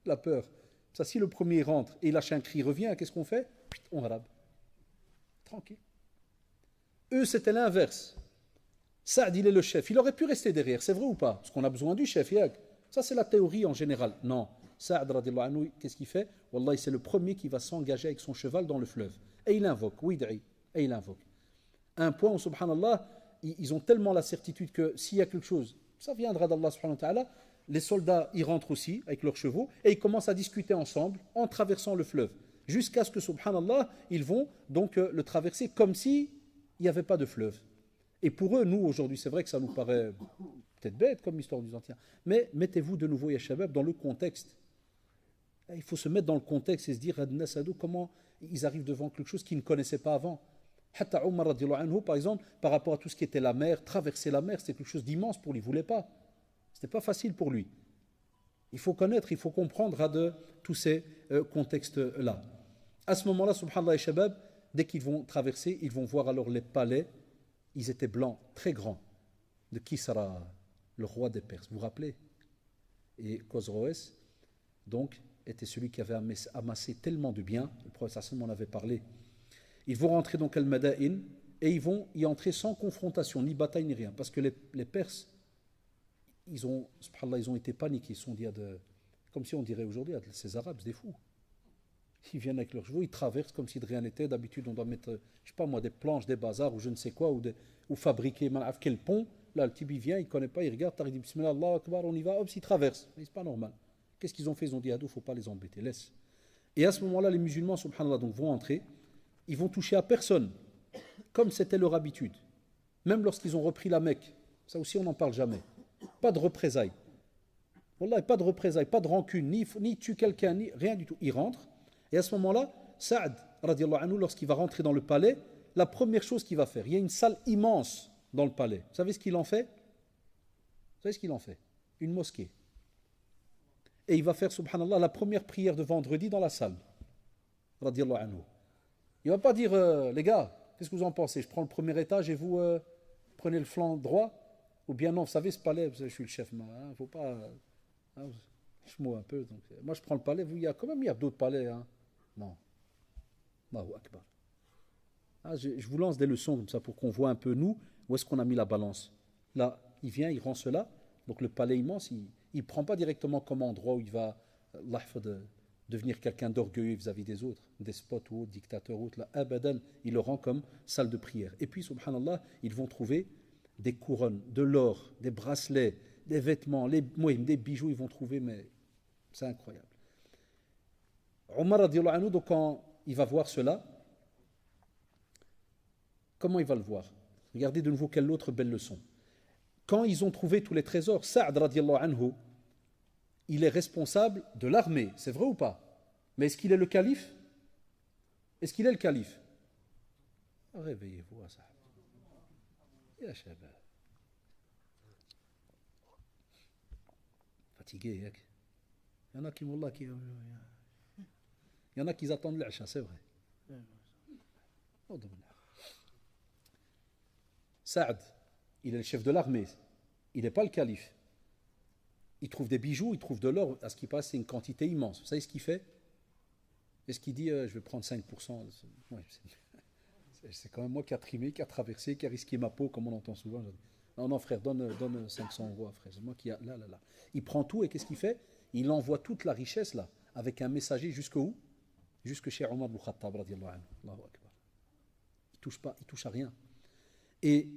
la peur. Ça, si le premier rentre et il lâche un cri, revient, qu'est-ce qu'on fait? On rabe. Tranquille. Eux, c'était l'inverse. Saad, il est le chef. Il aurait pu rester derrière, c'est vrai ou pas? Parce qu'on a besoin du chef, yak. Ça, c'est la théorie en général. Non. Saad, radiallahu anhu, qu'est-ce qu'il fait? Wallah, c'est le premier qui va s'engager avec son cheval dans le fleuve. Et il invoque, wid'i. Et il invoque. Un point où, subhanallah, ils ont tellement la certitude que s'il y a quelque chose, ça viendra d'Allah subhanahu wa ta'ala. Les soldats y rentrent aussi avec leurs chevaux et ils commencent à discuter ensemble en traversant le fleuve. Jusqu'à ce que, subhanallah, ils vont donc le traverser comme s'il n'y avait pas de fleuve. Et pour eux, nous, aujourd'hui, c'est vrai que ça nous paraît peut-être bête comme histoire du Zantia. Mais mettez-vous de nouveau, ya Shabab, dans le contexte. Il faut se mettre dans le contexte et se dire, comment ils arrivent devant quelque chose qu'ils ne connaissaient pas avant. Hatta Umar radiallahu anhu, par exemple, par rapport à tout ce qui était la mer, traverser la mer, c'était quelque chose d'immense pour lui, il ne voulait pas. Ce n'était pas facile pour lui. Il faut connaître, il faut comprendre de tous ces contextes-là. À ce moment-là, subhanallah et shabab, dès qu'ils vont traverser, ils vont voir alors les palais. Ils étaient blancs, très grands, de Kisra, le roi des Perses. Vous vous rappelez? Et Khosroès, donc, était celui qui avait amassé tellement de biens. Le prophète sallallahu en avait parlé. Ils vont rentrer donc Al-Mada'in et ils vont y entrer sans confrontation, ni bataille, ni rien. Parce que les Perses, ils ont été paniqués. Ils sont dit comme si on dirait aujourd'hui, ces Arabes, c'est des fous. Ils viennent avec leurs chevaux, ils traversent comme si de rien n'était. D'habitude, on doit mettre, je ne sais pas moi, des planches, des bazars ou je ne sais quoi, ou fabriquer quel pont. Là, le type, il vient, il ne connaît pas, il regarde, il dit Bismillah, Allahu Akbar, on y va, hop, ils traversent. Mais c'est pas normal. Qu'est-ce qu'ils ont fait? Ils ont dit, il ne faut pas les embêter, laisse. Et à ce moment-là, les musulmans, subhanallah, donc, vont entrer. Ils vont toucher à personne, comme c'était leur habitude. Même lorsqu'ils ont repris la Mecque, ça aussi on n'en parle jamais. Pas de représailles. Wallah, pas de représailles, pas de rancune, ni tue quelqu'un, ni rien du tout. Ils rentrent, et à ce moment-là, Sa'd, radiallahu anhu, lorsqu'il va rentrer dans le palais, la première chose qu'il va faire, il y a une salle immense dans le palais. Vous savez ce qu'il en fait? Vous savez ce qu'il en fait? Une mosquée. Et il va faire, subhanallah, la première prière de vendredi dans la salle. Radiallahu anhu. Il ne va pas dire, les gars, qu'est-ce que vous en pensez? Je prends le premier étage et vous prenez le flanc droit? Ou bien non, vous savez, ce palais, je suis le chef, il ne faut pas... je moue un peu. Donc, moi, je prends le palais, il y a d'autres palais. Hein. Non. Allahu Akbar. Je vous lance des leçons comme ça pour qu'on voit un peu, nous, où est-ce qu'on a mis la balance. Là, il vient, il rend cela. Donc, le palais immense, il ne prend pas directement comme endroit où il va... devenir quelqu'un d'orgueilleux vis-à-vis des autres, despotes ou autres, dictateurs ou autres, là, abadan, il le rend comme salle de prière. Et puis, subhanallah, ils vont trouver des couronnes, de l'or, des bracelets, des vêtements, des bijoux, ils vont trouver, mais c'est incroyable. Omar radiallahu anhu, donc quand il va voir cela, comment il va le voir? Regardez de nouveau quelle autre belle leçon. Quand ils ont trouvé tous les trésors, Sa'd radiallahu anhu, il est responsable de l'armée, c'est vrai ou pas? Mais est-ce qu'il est le calife? Est-ce qu'il est le calife? Réveillez-vous, Sahab. Ya Shabab. Fatigué. Il y en a qui, wallah, il y en a qui attendent l'Acha, c'est vrai. Saad, il est le chef de l'armée. Il n'est pas le calife. Il trouve des bijoux, il trouve de l'or. À ce qui passe, c'est une quantité immense. Vous savez ce qu'il fait? Est-ce qu'il dit je vais prendre 5%? Ouais, c'est quand même moi qui a trimé, qui a traversé, qui a risqué ma peau, comme on entend souvent. Non, non, frère, donne 500 euros, frère. C'est moi qui a. Là. Il prend tout et qu'est-ce qu'il fait? Il envoie toute la richesse là, avec un messager jusqu'où? Jusque chez Omar ibn Khattab, radiallahu anhu. Allahu Akbar. Il touche pas, il touche à rien. Et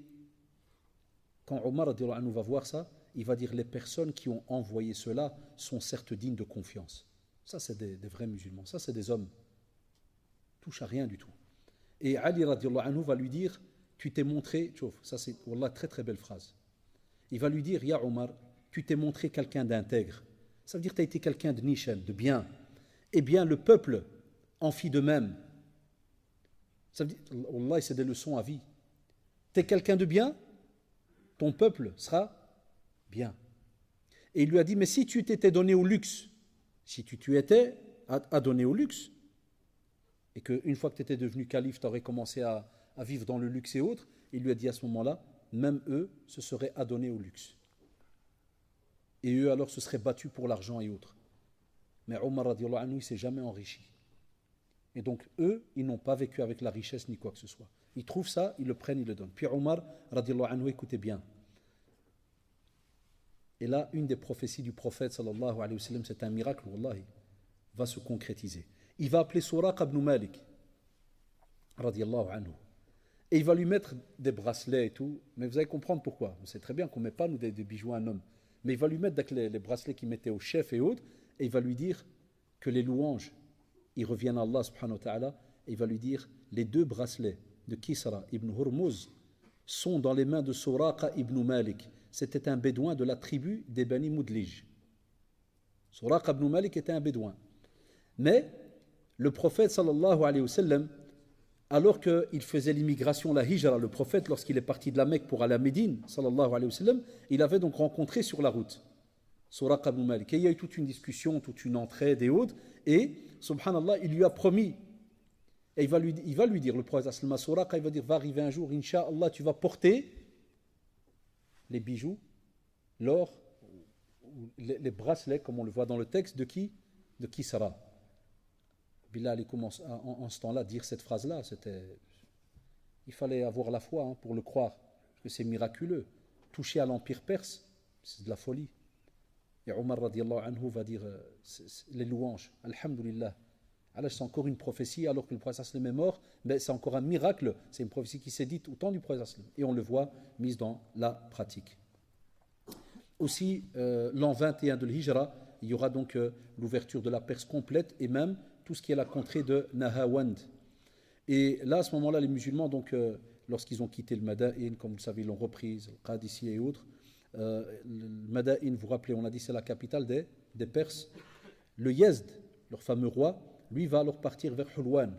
quand Omar radiallahu anhu va voir ça, il va dire les personnes qui ont envoyé cela sont certes dignes de confiance. Ça, c'est des vrais musulmans. Ça, c'est des hommes. Touche à rien du tout. Et Ali radiallahu anhu va lui dire tu t'es montré, ça c'est wallah, très très belle phrase. Il va lui dire Ya Omar, tu t'es montré quelqu'un d'intègre. Ça veut dire que tu as été quelqu'un de nichen, de bien. Eh bien, le peuple en fit de même. Ça veut dire, wallah, c'est des leçons à vie. Tu es quelqu'un de bien, ton peuple sera bien. Et il lui a dit, mais si tu t'étais donné au luxe, si tu étais adonné au luxe, et qu'une fois que tu étais devenu calife, tu aurais commencé à vivre dans le luxe et autres, il lui a dit à ce moment-là, même eux se seraient adonnés au luxe. Et eux alors se seraient battus pour l'argent et autres. Mais Omar radiallahu anhu, il ne s'est jamais enrichi. Et donc eux, ils n'ont pas vécu avec la richesse ni quoi que ce soit. Ils trouvent ça, ils le prennent, ils le donnent. Puis Omar radiallahu anhu, écoutez bien. Et là, une des prophéties du prophète sallallahu alayhi wa sallam, c'est un miracle, wallahi, va se concrétiser. Il va appeler Suraq ibn Malik radiallahu anhu. Et il va lui mettre des bracelets et tout. Mais vous allez comprendre pourquoi. On sait très bien qu'on ne met pas nous des bijoux à un homme. Mais il va lui mettre les bracelets qu'il mettait au chef et autres. Et il va lui dire que les louanges, ils reviennent à Allah subhanahu wa ta'ala. Et il va lui dire les deux bracelets de Kisra ibn Hurmuz sont dans les mains de Suraqa ibn Malik. C'était un bédouin de la tribu des Bani Mudlij. Suraqa ibn Malik était un bédouin. Mais le prophète sallallahu alayhi wa sallam, alors qu'il faisait l'immigration, la hijra, le prophète, lorsqu'il est parti de la Mecque pour aller à Médine, sallallahu alayhi wa sallam, il avait donc rencontré sur la route Suraqa ibn Malik. Et il y a eu toute une discussion, toute une entraide et autres. Et, subhanallah, il lui a promis. Et il va lui dire, le prophète Suraqa, il va dire, va arriver un jour, Inch'Allah, tu vas porter les bijoux, l'or, les bracelets, comme on le voit dans le texte, de qui? De Kisra. Bilal, il commence en ce temps-là à dire cette phrase-là. Il fallait avoir la foi pour le croire, parce que c'est miraculeux. Toucher à l'empire perse, c'est de la folie. Et Omar radiallahu anhu va dire les louanges, alhamdulillah. Alors c'est encore une prophétie, alors que le prophète sallam est mort, mais c'est encore un miracle. C'est une prophétie qui s'est dite au temps du prophète sallam. Et on le voit mise dans la pratique. Aussi, l'an 21 de l'Hijra, il y aura donc l'ouverture de la Perse complète et même tout ce qui est la contrée de Nahawand. Et là, à ce moment-là, les musulmans, donc, lorsqu'ils ont quitté le Madain, comme vous le savez, ils l'ont reprise, le Qadissi et autres. Le Madain, vous vous rappelez, on a dit c'est la capitale des Perses. Le Yazd, leur fameux roi, lui va alors partir vers Hulwan.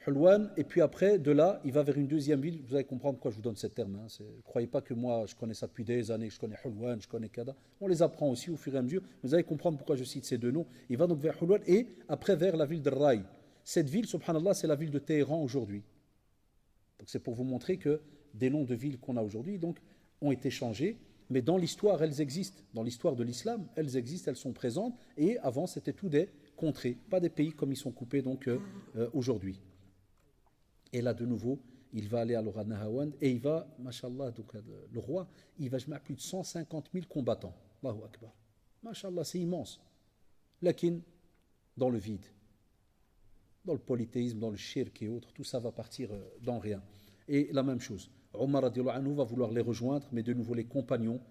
Hulwan, et puis après, de là, il va vers une deuxième ville. Vous allez comprendre pourquoi je vous donne ces termes. Ne croyez pas que moi, je connais ça depuis des années, je connais Hulwan, je connais Kada. On les apprend aussi au fur et à mesure. Vous allez comprendre pourquoi je cite ces deux noms. Il va donc vers Hulwan et après vers la ville de Rai. Cette ville, subhanallah, c'est la ville de Téhéran aujourd'hui. Donc c'est pour vous montrer que des noms de villes qu'on a aujourd'hui donc, ont été changés. Mais dans l'histoire, elles existent. Dans l'histoire de l'islam, elles existent, elles sont présentes. Et avant, c'était tout des contrées, pas des pays comme ils sont coupés donc aujourd'hui. Et là, de nouveau, il va aller à Nahawand et il va, mashallah, donc le roi, il va jouer plus de 150 000 combattants. Allahu Akbar. Mashallah, c'est immense. Lakin, dans le vide, dans le polythéisme, dans le shirk et autres, tout ça va partir dans rien. Et la même chose, Omar radiallahu anhu va vouloir les rejoindre, mais de nouveau les compagnons,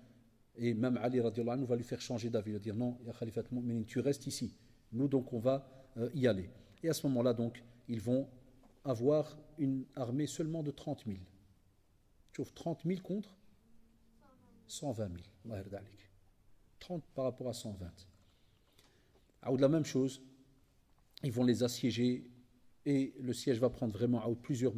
et même Ali radiallahu anhu va lui faire changer d'avis, il va dire non, ya Khalifat Mu'minin, tu restes ici. Nous donc on va y aller. Et à ce moment-là donc, ils vont avoir une armée seulement de 30 000. Tu trouves 30 000 contre 120 000. 30 par rapport à 120. Alors, de la même chose, ils vont les assiéger et le siège va prendre vraiment plusieurs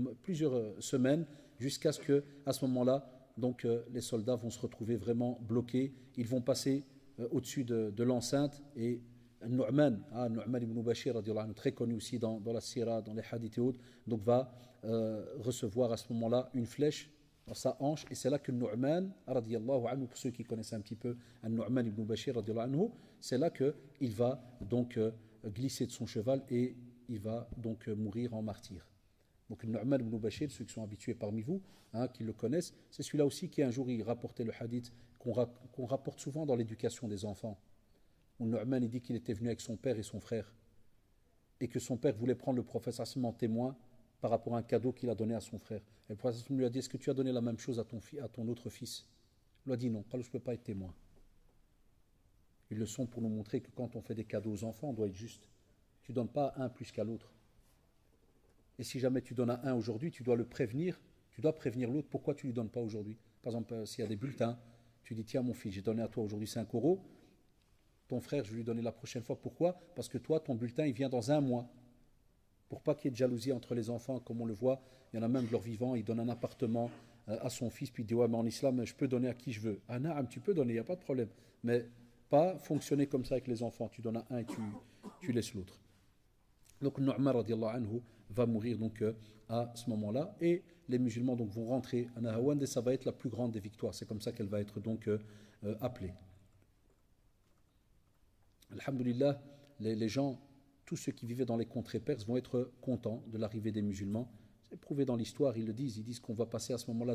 semaines jusqu'à ce que, à ce moment-là, donc les soldats vont se retrouver vraiment bloqués. Ils vont passer au-dessus de l'enceinte et Nu'man, Nu'man ibn Bashir, très connu aussi dans la Sira, dans les hadiths et autres, donc va recevoir à ce moment-là une flèche dans sa hanche, et c'est là que Nu'man, pour ceux qui connaissent un petit peu Nu'man ibn Bashir, c'est là qu'il va donc glisser de son cheval et il va donc mourir en martyr. Donc Nu'man ibn Bashir, ceux qui sont habitués parmi vous, qui le connaissent, c'est celui-là aussi qui un jour il rapportait le hadith qu'on rapporte souvent dans l'éducation des enfants. Où Nu'man il dit qu'il était venu avec son père et son frère et que son père voulait prendre le prophète en témoin par rapport à un cadeau qu'il a donné à son frère. Et le prophète lui a dit, est-ce que tu as donné la même chose à ton autre fils? Il lui a dit non, je ne peux pas être témoin. Ils le sont pour nous montrer que quand on fait des cadeaux aux enfants, on doit être juste. Tu ne donnes pas un plus qu'à l'autre. Et si jamais tu donnes à un aujourd'hui, tu dois le prévenir, tu dois prévenir l'autre, pourquoi tu ne lui donnes pas aujourd'hui? Par exemple, s'il y a des bulletins, tu dis, tiens mon fils, j'ai donné à toi aujourd'hui 5 euros, ton frère, je vais lui donner la prochaine fois. Pourquoi? Parce que toi, ton bulletin, il vient dans un mois. Pour pas qu'il y ait de jalousie entre les enfants, comme on le voit, il y en a même de leur vivant, il donne un appartement à son fils, puis il dit, ouais, mais en islam, je peux donner à qui je veux. Ah non, tu peux donner, il n'y a pas de problème. Mais pas fonctionner comme ça avec les enfants. Tu donnes à un et tu laisses l'autre. Donc, Nu'man radiallahu anhu va mourir donc à ce moment-là, et les musulmans donc vont rentrer à Nahawand, et ça va être la plus grande des victoires. C'est comme ça qu'elle va être donc appelée. Alhamdulillah, les gens, tous ceux qui vivaient dans les contrées perses vont être contents de l'arrivée des musulmans. C'est prouvé dans l'histoire, ils le disent. Ils disent qu'on va passer à ce moment-là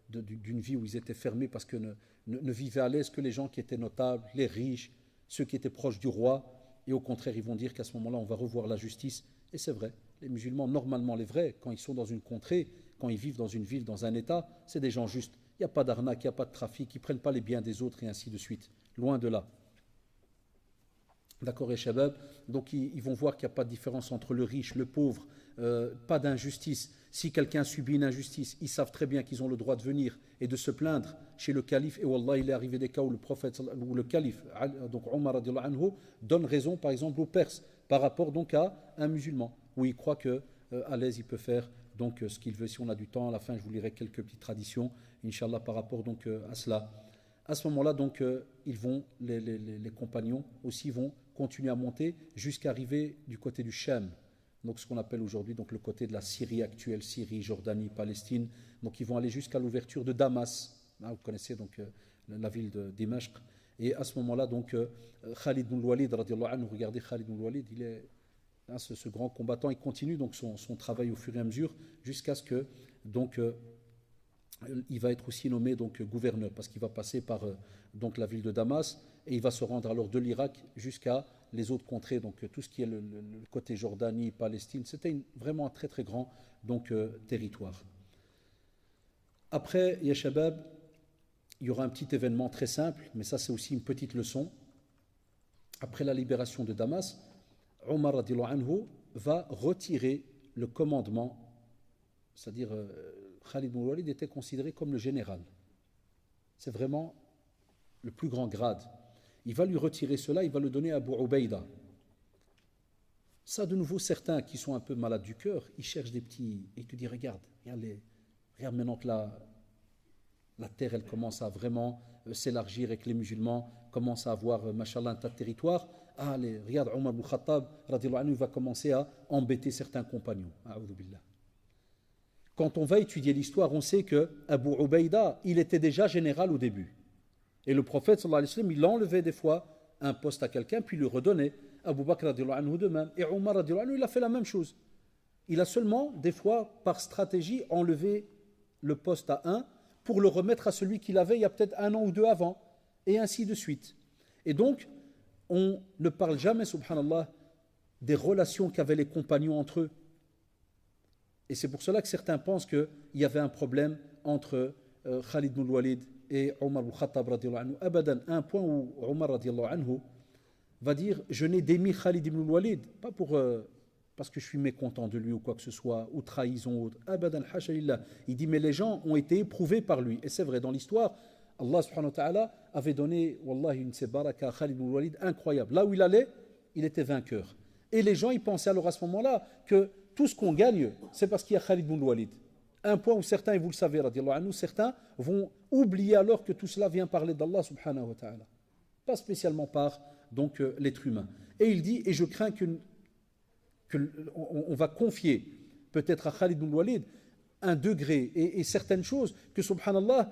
d'une vie où ils étaient fermés parce que ne vivaient à l'aise que les gens qui étaient notables, les riches, ceux qui étaient proches du roi. Et au contraire, ils vont dire qu'à ce moment-là, on va revoir la justice. Et c'est vrai, les musulmans, normalement les vrais, quand ils sont dans une contrée, quand ils vivent dans une ville, dans un État, c'est des gens justes. Il n'y a pas d'arnaque, il n'y a pas de trafic, ils ne prennent pas les biens des autres et ainsi de suite. Loin de là. D'accord, et Shabab, donc ils vont voir qu'il n'y a pas de différence entre le riche, le pauvre, pas d'injustice. Si quelqu'un subit une injustice, ils savent très bien qu'ils ont le droit de venir et de se plaindre chez le calife. Et wallah, il est arrivé des cas où le prophète, ou le calife, donc Omar radiallahu anhu, donne raison par exemple aux Perses par rapport donc à un musulman, où il croit que à l'aise il peut faire donc ce qu'il veut. Si on a du temps, à la fin je vous lirai quelques petites traditions, Inch'Allah, par rapport donc à cela. À ce moment-là, donc, les compagnons aussi vont continuer à monter jusqu'à arriver du côté du Sham, donc ce qu'on appelle aujourd'hui donc le côté de la Syrie actuelle, Syrie, Jordanie, Palestine. Donc ils vont aller jusqu'à l'ouverture de Damas. Vous connaissez donc la ville de Dimashq. Et à ce moment-là, donc Khalid ibn Walid, radiallahu anhu, regardez Khalid ibn Walid, il est ce grand combattant, il continue donc son travail au fur et à mesure jusqu'à ce que donc il va être aussi nommé donc gouverneur parce qu'il va passer par donc la ville de Damas et il va se rendre alors de l'Irak jusqu'à les autres contrées, donc tout ce qui est le côté Jordanie, Palestine. C'était vraiment un très très grand donc territoire. Après, ya Shabab, il y aura un petit événement très simple, mais ça c'est aussi une petite leçon. Après la libération de Damas, Omar radiallahu anhu va retirer le commandement, c'est-à-dire Khalid ibn Walid était considéré comme le général. C'est vraiment le plus grand grade. Il va lui retirer cela, il va le donner à Abu Ubaïda. Ça, de nouveau, certains qui sont un peu malades du cœur, ils cherchent des petits... Et ils te disent, regarde maintenant que la terre, elle commence à vraiment s'élargir et que les musulmans commencent à avoir, machallah, un tas de territoire. Regarde, Omar ibn Khattab, radiallahu anhu, va commencer à embêter certains compagnons. A'udhu billah. Quand on va étudier l'histoire, on sait que Abu Ubaïda, il était déjà général au début. Et le prophète, sallallahu alayhi wa sallam, il enlevait des fois un poste à quelqu'un, puis il le redonnait. Abu Bakr, radiallahu anhu, de même. Et Omar, radiallahu anhu, il a fait la même chose. Il a seulement, des fois, par stratégie, enlevé le poste à un pour le remettre à celui qu'il avait il y a peut-être 1 an ou 2 avant, et ainsi de suite. Et donc, on ne parle jamais, subhanallah, des relations qu'avaient les compagnons entre eux. Et c'est pour cela que certains pensent qu'il y avait un problème entre Khalid ibn Walid et Omar ibn Khattab radiallahu anhu. Abadan, un point où Omar radiallahu anhu va dire je n'ai démis Khalid ibn Walid, pas parce que je suis mécontent de lui ou quoi que ce soit, ou trahison, ou abadan, hasha lillah. Il dit mais les gens ont été éprouvés par lui. Et c'est vrai, dans l'histoire, Allah subhanahu wa ta'ala avait donné, wallahi, une baraka à Khalid ibn Walid incroyable. Là où il allait, il était vainqueur. Et les gens, ils pensaient alors à ce moment-là que tout ce qu'on gagne, c'est parce qu'il y a Khalid ibn Walid. Un point où certains, et vous le savez, radiallahu anhu, certains vont oublier alors que tout cela vient parler d'Allah subhanahu wa ta'ala. pas spécialement par donc l'être humain. Et il dit, et je crains on va confier peut-être à Khalid ibn Walid un degré et certaines choses que, subhanallah,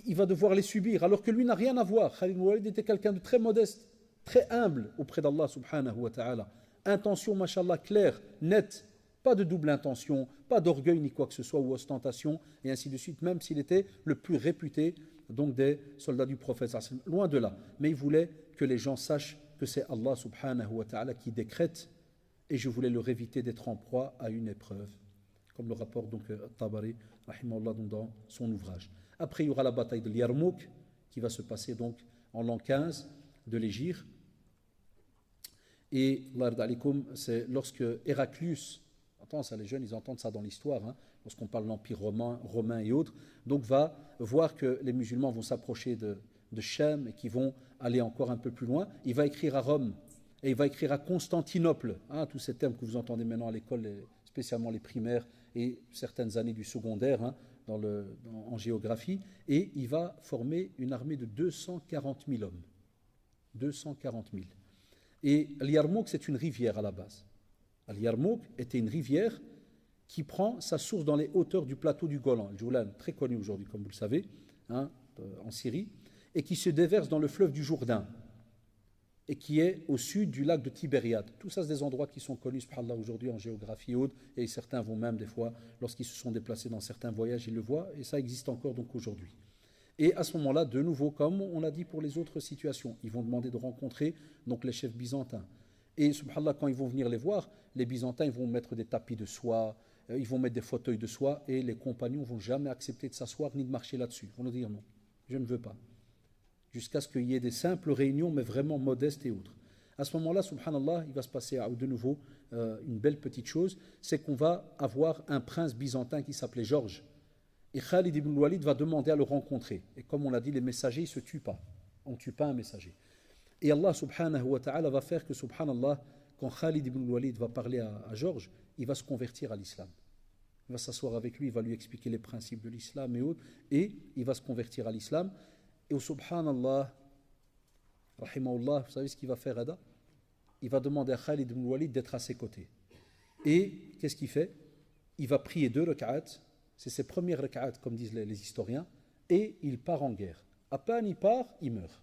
il va devoir les subir, alors que lui n'a rien à voir. Khalid ibn Walid était quelqu'un de très modeste, très humble auprès d'Allah subhanahu wa ta'ala. Intention, mashallah, claire, nette, pas de double intention, pas d'orgueil ni quoi que ce soit, ou ostentation, et ainsi de suite, même s'il était le plus réputé donc des soldats du prophète, loin de là. Mais il voulait que les gens sachent que c'est Allah subhanahu wa ta'ala qui décrète, et je voulais leur éviter d'être en proie à une épreuve, comme le rapporte donc Tabari, rahimahullah, dans son ouvrage. Après, il y aura la bataille de Yarmouk, qui va se passer donc en l'an 15 de l'Hégire. Et, c'est lorsque Héraclius, attends, ça les jeunes, ils entendent ça dans l'histoire, hein, lorsqu'on parle de l'Empire romain et autres, donc va voir que les musulmans vont s'approcher de Chem et qui vont aller encore un peu plus loin. Il va écrire à Rome et il va écrire à Constantinople, hein, tous ces termes que vous entendez maintenant à l'école, spécialement les primaires et certaines années du secondaire, hein, en géographie, et il va former une armée de 240 000 hommes. 240 000. Et Al-Yarmouk, c'est une rivière à la base. Al-Yarmouk était une rivière qui prend sa source dans les hauteurs du plateau du Golan, le Joulan, très connu aujourd'hui, comme vous le savez, hein, en Syrie, et qui se déverse dans le fleuve du Jourdain, et qui est au sud du lac de Tibériade. Tout ça, c'est des endroits qui sont connus, subhanallah, aujourd'hui en géographie haute, et certains vont même, des fois, lorsqu'ils se sont déplacés dans certains voyages, ils le voient, et ça existe encore donc aujourd'hui. Et à ce moment-là, de nouveau, comme on l'a dit pour les autres situations, ils vont demander de rencontrer donc les chefs byzantins. Et subhanallah, quand ils vont venir les voir, les Byzantins ils vont mettre des tapis de soie, ils vont mettre des fauteuils de soie, et les compagnons ne vont jamais accepter de s'asseoir ni de marcher là-dessus. Ils vont nous dire non, je ne veux pas. Jusqu'à ce qu'il y ait des simples réunions, mais vraiment modestes et autres. À ce moment-là, subhanallah, il va se passer de nouveau une belle petite chose, c'est qu'on va avoir un prince byzantin qui s'appelait Georges. Et Khalid ibn Walid va demander à le rencontrer. Et comme on l'a dit, les messagers ne se tuent pas. On ne tue pas un messager. Et Allah subhanahu wa ta'ala va faire que, subhanallah, quand Khalid ibn Walid va parler à Georges, il va se convertir à l'islam. Il va s'asseoir avec lui, il va lui expliquer les principes de l'islam et autres, et il va se convertir à l'islam. Et subhanallah, rahimahullah, vous savez ce qu'il va faire, Ada? Il va demander à Khalid ibn Walid d'être à ses côtés. Et qu'est-ce qu'il fait? Il va prier 2 rak'at, c'est ses premières rak'at, comme disent les historiens, et il part en guerre. À peine il part, il meurt.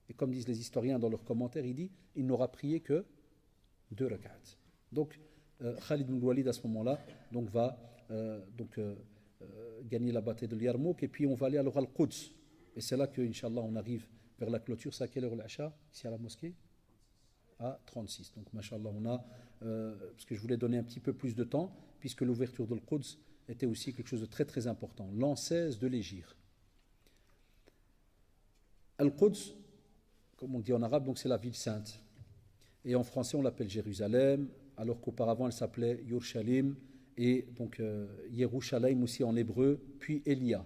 Et comme disent les historiens dans leurs commentaires, il dit il n'aura prié que 2 rak'at. Donc, Khalid ibn Walid à ce moment-là donc, va gagner la bataille de Yarmouk, et puis on va aller alors à Al-Quds. Et c'est là que, Inch'Allah, on arrive vers la clôture. C'est à quelle heure l'Acha, ici à la mosquée? À 36. Donc, mashallah, on a, parce que je voulais donner un petit peu plus de temps, puisque l'ouverture de Al-Quds était aussi quelque chose de très très important. L'an 16 de l'Hégire. Al-Quds, comme on dit en arabe, donc c'est la ville sainte. Et en français, on l'appelle Jérusalem, alors qu'auparavant, elle s'appelait Yerushalayim, et donc Yerushalayim aussi en hébreu, puis Elia.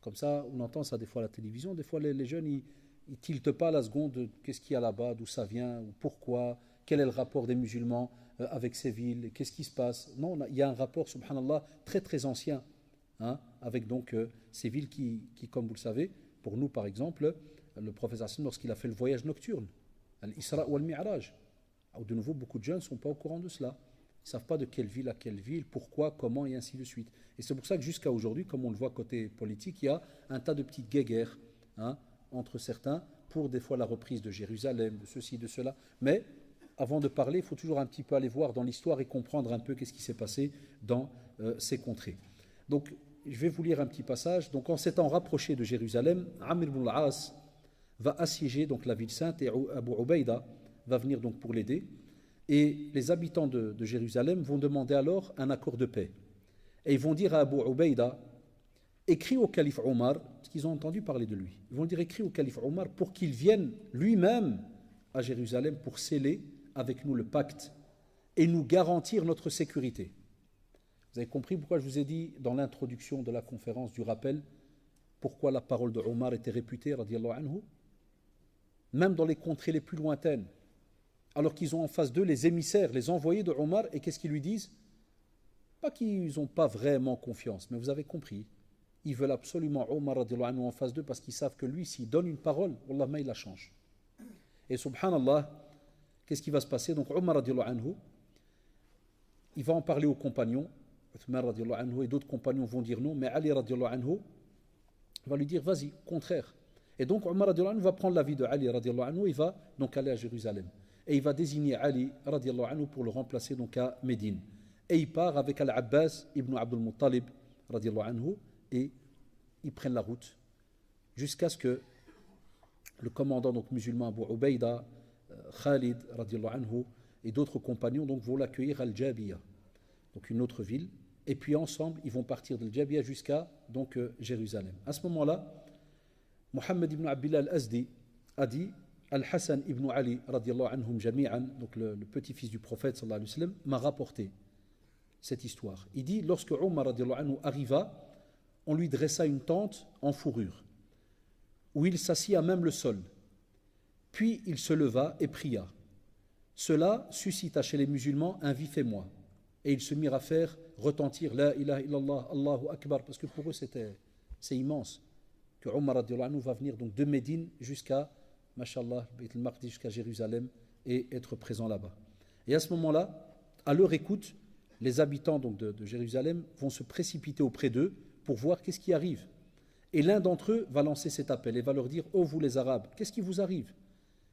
Comme ça, on entend ça des fois à la télévision. Des fois, les jeunes, ils ne tiltent pas la seconde de qu'est-ce qu'il y a là-bas, d'où ça vient, ou pourquoi, quel est le rapport des musulmans avec ces villes, qu'est-ce qui se passe. Non, il y a un rapport, subhanallah, très très ancien, hein, avec donc ces villes qui, comme vous le savez, pour nous par exemple, le prophète Hassan, lorsqu'il a fait le voyage nocturne, Al-Isra ou Al-Mi'raj, de nouveau, beaucoup de jeunes ne sont pas au courant de cela. Ils ne savent pas de quelle ville à quelle ville, pourquoi, comment, et ainsi de suite. Et c'est pour ça que jusqu'à aujourd'hui, comme on le voit côté politique, il y a un tas de petites guéguerres, hein, entre certains, pour des fois la reprise de Jérusalem, de ceci, de cela. Mais avant de parler, il faut toujours un petit peu aller voir dans l'histoire et comprendre un peu qu'est-ce qui s'est passé dans ces contrées. Donc, je vais vous lire un petit passage. Donc, en s'étant rapproché de Jérusalem, Amr ibn al-As va assiéger donc la ville sainte, et Abu Ubaïda va venir donc pour l'aider. Et les habitants de Jérusalem vont demander alors un accord de paix. Et ils vont dire à Abu Ubaïda, écris au calife Omar, parce qu'ils ont entendu parler de lui. Ils vont dire, écris au calife Omar pour qu'il vienne lui-même à Jérusalem pour sceller avec nous le pacte et nous garantir notre sécurité. Vous avez compris pourquoi je vous ai dit dans l'introduction de la conférence du rappel, pourquoi la parole de Omar était réputée, radiyallahu anhu, même dans les contrées les plus lointaines, alors qu'ils ont en face d'eux les émissaires, les envoyés de Omar, et qu'est-ce qu'ils lui disent? Pas qu'ils n'ont pas vraiment confiance, mais vous avez compris, ils veulent absolument Omar radiallahu anhu en face d'eux parce qu'ils savent que lui, s'il donne une parole, Wallah, il la change. Et subhanallah, qu'est-ce qui va se passer? Donc Omar radiallahu anhu, il va en parler aux compagnons, Uthman radiallahu anhu et d'autres compagnons vont dire non, mais Ali radiallahu anhu va lui dire vas-y, contraire. Et donc Omar radiallahu anhu va prendre l'avis de Ali radiallahu anhu, il va donc aller à Jérusalem. Et il va désigner Ali radiallahu anhu pour le remplacer donc à Médine. Et il part avec Al-Abbas ibn Abdul Muttalib radiallahu anhu et ils prennent la route jusqu'à ce que le commandant donc musulman Abu Ubaïda, Khalid radiallahu anhu et d'autres compagnons donc vont l'accueillir à Al-Jabiyah, donc une autre ville. Et puis ensemble, ils vont partir de Al-Jabiyah jusqu'à donc Jérusalem. À ce moment-là, Mohammed ibn Abdillah al-Azdi a dit Al-Hassan ibn Ali radiallahu anhum jami'an, donc le petit-fils du prophète sallallahu alayhi wa sallam, m'a rapporté cette histoire. Il dit lorsque Omar radiallahu anhu arriva, on lui dressa une tente en fourrure où il s'assit à même le sol. Puis il se leva et pria. Cela suscita chez les musulmans un vif émoi et ils se mirent à faire retentir La ilaha illallah, Allahu Akbar, parce que pour eux c'est immense que Omar radiallahu anhu va venir donc de Médine jusqu'à Mashallah, Beit al-Maqdis, jusqu'à Jérusalem et être présent là-bas. Et à ce moment-là, à leur écoute, les habitants donc de Jérusalem vont se précipiter auprès d'eux pour voir qu'est-ce qui arrive. Et l'un d'entre eux va lancer cet appel et va leur dire ô vous les Arabes, qu'est-ce qui vous arrive?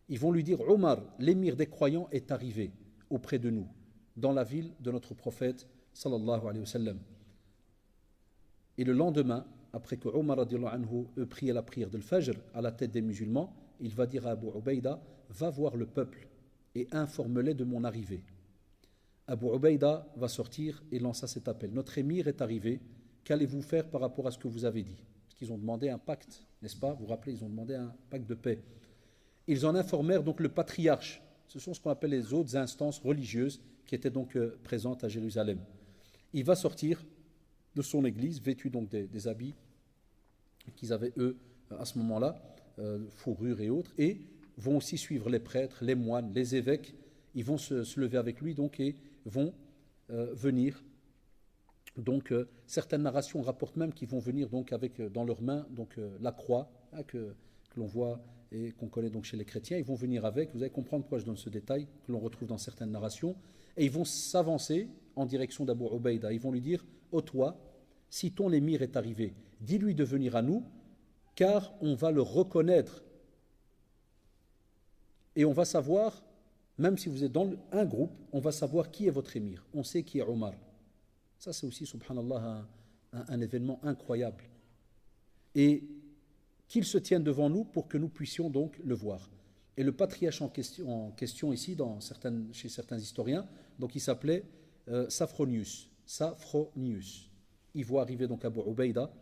Ils vont lui dire Omar, l'émir des croyants, est arrivé auprès de nous, dans la ville de notre prophète sallallahu alayhi wa sallam. Et le lendemain, après que Omar radiallahu anhu ait prié la prière de l'Fajr à la tête des musulmans, il va dire à Abu Ubaïda, va voir le peuple et informe-les de mon arrivée. Abu Ubaïda va sortir et lança cet appel. Notre émir est arrivé, qu'allez-vous faire par rapport à ce que vous avez dit? Parce qu'ils ont demandé un pacte, n'est-ce pas? Vous vous rappelez, ils ont demandé un pacte de paix. Ils en informèrent donc le patriarche. Ce sont ce qu'on appelle les autres instances religieuses qui étaient donc présentes à Jérusalem. Il va sortir de son église, vêtu donc des habits qu'ils avaient eux à ce moment-là, fourrure et autres, et vont aussi suivre les prêtres, les moines, les évêques. Ils vont se lever avec lui donc et vont venir. Donc certaines narrations rapportent même qu'ils vont venir donc avec dans leurs mains donc la croix que l'on voit et qu'on connaît donc chez les chrétiens. Ils vont venir avec. Vous allez comprendre pourquoi je donne ce détail que l'on retrouve dans certaines narrations. Et ils vont s'avancer en direction d'Abu Ubaïda. Ils vont lui dire ô toi, si ton émir est arrivé, dis-lui de venir à nous, car on va le reconnaître et on va savoir, même si vous êtes dans un groupe, on va savoir qui est votre émir. On sait qui est Omar. Ça c'est aussi, subhanallah, un événement incroyable. Et qu'il se tienne devant nous pour que nous puissions donc le voir. Et le patriarche en question ici, chez certains historiens, donc il s'appelait Sophronius. Il voit arriver donc Abu Ubaïda,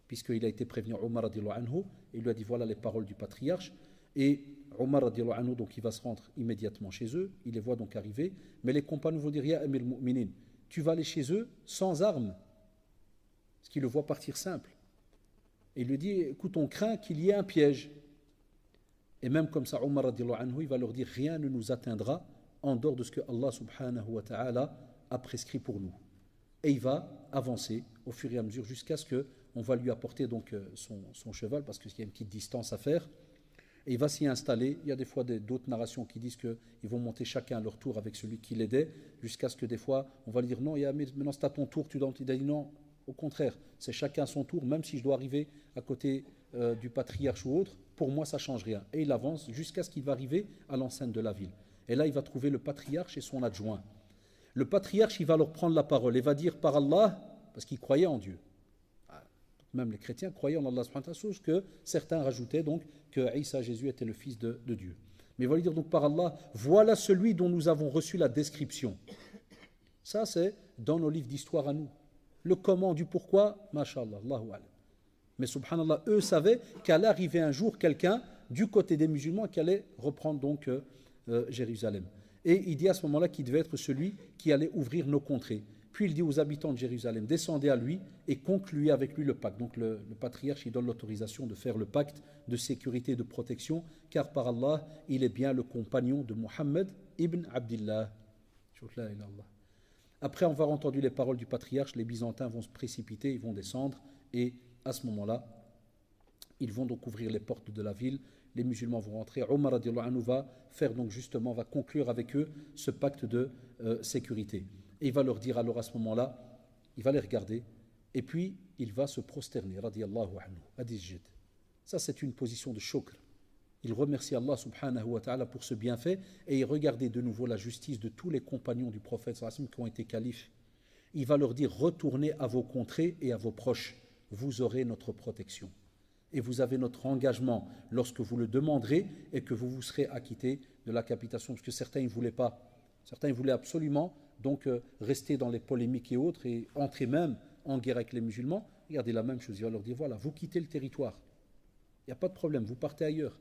puisqu'il a été prévenu Omar radiallahu anhu, et il lui a dit voilà les paroles du patriarche. Et Omar radiallahu anhu, donc il va se rendre immédiatement chez eux, il les voit donc arriver, mais les compagnons vont dire Ya Amir al-Mu'minin, tu vas aller chez eux sans armes, parce qu'il le voit partir simple. Et il lui dit écoute, on craint qu'il y ait un piège. Et même comme ça, Omar radiallahu anhu, il va leur dire rien ne nous atteindra en dehors de ce que Allah subhanahu wa ta'ala a prescrit pour nous. Et il va avancer au fur et à mesure jusqu'à ce qu'on va lui apporter donc son cheval, parce qu'il y a une petite distance à faire. Et il va s'y installer. Il y a des fois d'autres narrations qui disent qu'ils vont monter chacun à leur tour avec celui qui l'aidait, jusqu'à ce que des fois, on va lui dire non, maintenant c'est à ton tour, tu dois. Il a dit non, au contraire, c'est chacun son tour, même si je dois arriver à côté du patriarche ou autre, pour moi ça ne change rien. Et il avance jusqu'à ce qu'il va arriver à l'enceinte de la ville. Et là, il va trouver le patriarche et son adjoint. Le patriarche, il va leur prendre la parole et va dire par Allah, parce qu'il croyait en Dieu. Même les chrétiens croyaient en Allah subhanahu wa ta'ala, sauf que certains rajoutaient donc que Isa, Jésus, était le fils de Dieu. Mais il va lui dire donc par Allah, voilà celui dont nous avons reçu la description. Ça, c'est dans nos livres d'histoire à nous. Le comment, du pourquoi, mashallah, Allahu alam. Mais subhanallah, eux savaient qu'allait arriver un jour quelqu'un du côté des musulmans qui allait reprendre donc Jérusalem. Et il dit à ce moment-là qu'il devait être celui qui allait ouvrir nos contrées. Puis il dit aux habitants de Jérusalem, descendez à lui et concluez avec lui le pacte. Donc le patriarche, il donne l'autorisation de faire le pacte de sécurité et de protection, car par Allah, il est bien le compagnon de Muhammad ibn Abdillah. Après avoir entendu les paroles du patriarche, les Byzantins vont se précipiter, ils vont descendre et à ce moment-là, ils vont donc ouvrir les portes de la ville, les musulmans vont rentrer. Omar radiallahu anhu va faire donc justement, va conclure avec eux ce pacte de sécurité. Et il va leur dire alors à ce moment-là, il va les regarder, et puis il va se prosterner, radiallahu anhu, hadith. Ça c'est une position de shukr. Il remercie Allah subhanahu wa ta'ala pour ce bienfait, et il regardait de nouveau la justice de tous les compagnons du prophète sallallahu alayhi wa sallam qui ont été califes. Il va leur dire, retournez à vos contrées et à vos proches, vous aurez notre protection. Et vous avez notre engagement lorsque vous le demanderez et que vous vous serez acquitté de la capitation. Parce que certains ne voulaient pas. Certains voulaient absolument donc rester dans les polémiques et autres et entrer même en guerre avec les musulmans. Regardez la même chose, il va leur dire, voilà, vous quittez le territoire. Il n'y a pas de problème, vous partez ailleurs.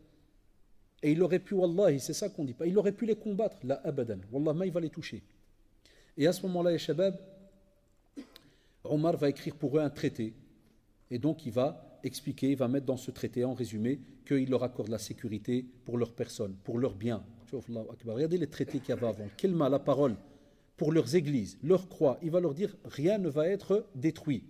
Et il aurait pu, wallahi, c'est ça qu'on dit pas, il aurait pu les combattre, la abadan. Wallah, mais il va les toucher. Et à ce moment-là, les shabab, Omar va écrire pour eux un traité. Et donc il va expliquer, il va mettre dans ce traité en résumé qu'il leur accorde la sécurité pour leur personne, pour leurs biens. Regardez les traités qu'il y avait avant. Kelma, la parole, pour leurs églises, leurs croix. Il va leur dire, rien ne va être détruit.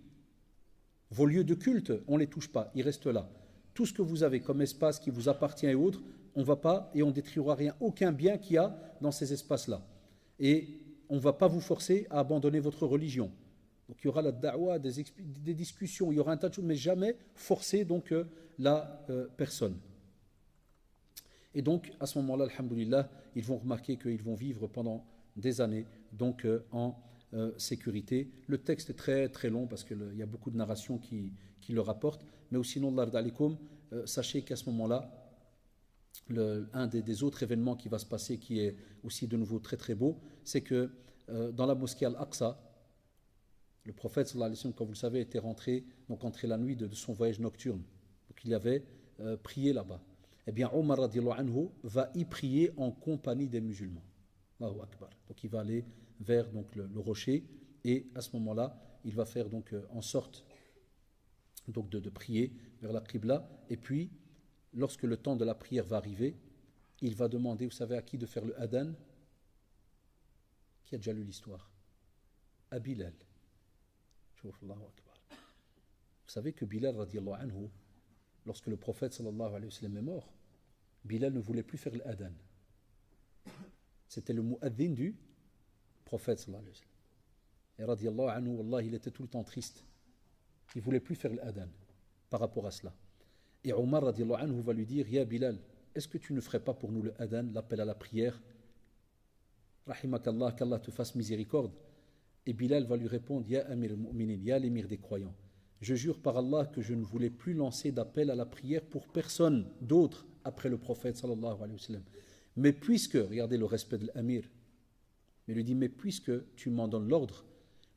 Vos lieux de culte, on ne les touche pas, ils restent là. Tout ce que vous avez comme espace qui vous appartient et autres, on ne va pas et on ne détruira rien, aucun bien qu'il y a dans ces espaces-là. Et on ne va pas vous forcer à abandonner votre religion. Donc il y aura la da'wa, des discussions, il y aura un tas de choses, mais jamais forcer donc la personne. Et donc à ce moment-là, alhamdoulilah, ils vont remarquer qu'ils vont vivre pendant des années donc en sécurité. Le texte est très très long parce qu'il y a beaucoup de narrations qui le rapportent, mais aussi non d'alikum, sachez qu'à ce moment-là, un des autres événements qui va se passer, qui est aussi de nouveau très très beau, c'est que dans la mosquée Al-Aqsa, le prophète, sallallahu alayhi wa sallam, comme vous le savez, était rentré la nuit de son voyage nocturne. Donc il avait prié là-bas. Eh bien, Omar radiallahu anhu va y prier en compagnie des musulmans. Allahu Akbar. Donc il va aller vers donc, le rocher, et à ce moment-là, il va faire donc en sorte donc, de prier vers la Qibla. Et puis, lorsque le temps de la prière va arriver, il va demander, vous savez à qui de faire le adhan? Qui a déjà lu l'histoire? À Bilal. Vous savez que Bilal radiallahu anhu, lorsque le prophète sallallahu alayhi wa sallam est mort, Bilal ne voulait plus faire l'adhan. C'était le mu'adhin du prophète sallallahu alayhi wa sallam. Et radiallahu anhu, wallah, il était tout le temps triste. Il ne voulait plus faire l'adhan par rapport à cela. Et Omar radiallahu anhu va lui dire, Ya Bilal, est-ce que tu ne ferais pas pour nous le adhan, l'appel à la prière? Rahimakallah, qu'Allah te fasse miséricorde. Et Bilal va lui répondre, Ya Amir al-Mu'minin, Ya l'émir des croyants, je jure par Allah que je ne voulais plus lancer d'appel à la prière pour personne d'autre après le prophète sallallahu alayhi wa sallam. Mais puisque, regardez le respect de l'Amir, il lui dit, mais puisque tu m'en donnes l'ordre,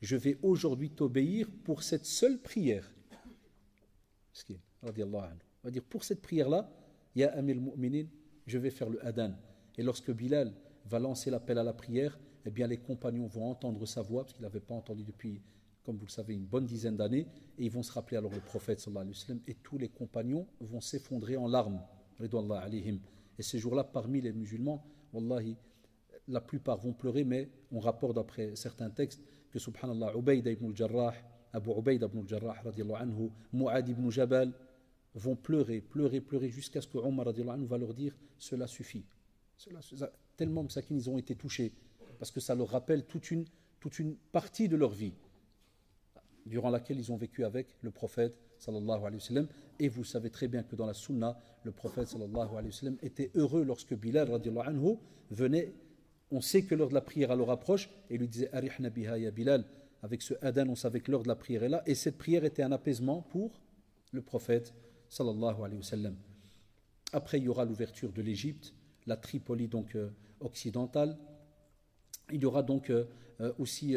je vais aujourd'hui t'obéir pour cette seule prière. Radiallahu anhu. On va dire, pour cette prière-là, Ya Amir al-Mu'minin, je vais faire le adhan. Et lorsque Bilal va lancer l'appel à la prière, eh bien les compagnons vont entendre sa voix, parce qu'ils ne l'avaient pas entendu depuis, comme vous le savez, une bonne dizaine d'années, et ils vont se rappeler alors le prophète sallallahu alayhi wa sallam, et tous les compagnons vont s'effondrer en larmes, ridwallahu alayhim. Et ces jours-là, parmi les musulmans, wallahi, la plupart vont pleurer, mais on rapporte d'après certains textes que subhanallah, Ubayd ibn al-Jarrah, Abu Ubayd ibn al-Jarrah, radiallahu anhu, Mu'ad ibn Jabal, vont pleurer jusqu'à ce que Omar radiallahu anhu va leur dire, cela suffit. Tellement qu'ils ont été touchés, parce que ça leur rappelle toute une partie de leur vie durant laquelle ils ont vécu avec le prophète sallallahu alayhi wa sallam. Et vous savez très bien que dans la sunna, le prophète sallallahu alayhi wa sallam était heureux lorsque Bilal radiallahu anhu venait. On sait que l'heure de la prière alors approche, et il lui disait Arihna biha ya Bilal. Avec ce adhan, on savait que l'heure de la prière est là, et cette prière était un apaisement pour le prophète sallallahu alayhi wa sallam. Après, il y aura l'ouverture de l'Égypte, la Tripoli donc occidentale. Il y aura donc aussi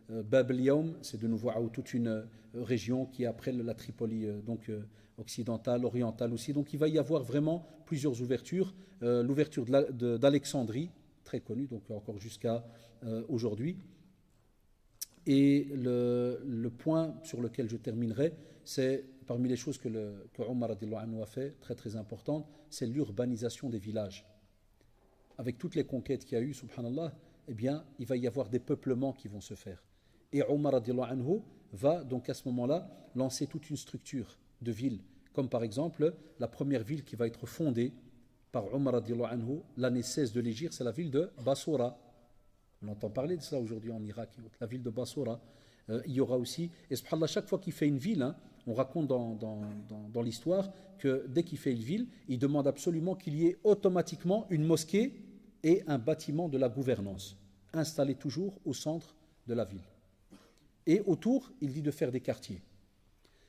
Bab el-Yawm, c'est de nouveau toute une région qui est après la Tripoli donc occidentale, orientale aussi. Donc il va y avoir vraiment plusieurs ouvertures. L'ouverture d'Alexandrie, très connue, donc encore jusqu'à aujourd'hui. Et le point sur lequel je terminerai, c'est parmi les choses que Omar radiallahu anhu a fait, très très importante, c'est l'urbanisation des villages. Avec toutes les conquêtes qu'il y a eu, subhanallah, eh bien, il va y avoir des peuplements qui vont se faire. Et Omar radiallahu anhu va donc à ce moment-là lancer toute une structure de villes, comme par exemple la première ville qui va être fondée par Omar radiallahu anhu, l'année 16 de l'Hégire, c'est la ville de Bassoura. On entend parler de ça aujourd'hui en Irak, la ville de Bassoura. Il y aura aussi, et subhanallah, chaque fois qu'il fait une ville, hein, on raconte dans l'histoire que dès qu'il fait une ville, il demande absolument qu'il y ait automatiquement une mosquée et un bâtiment de la gouvernance, installé toujours au centre de la ville. Et autour, il dit de faire des quartiers.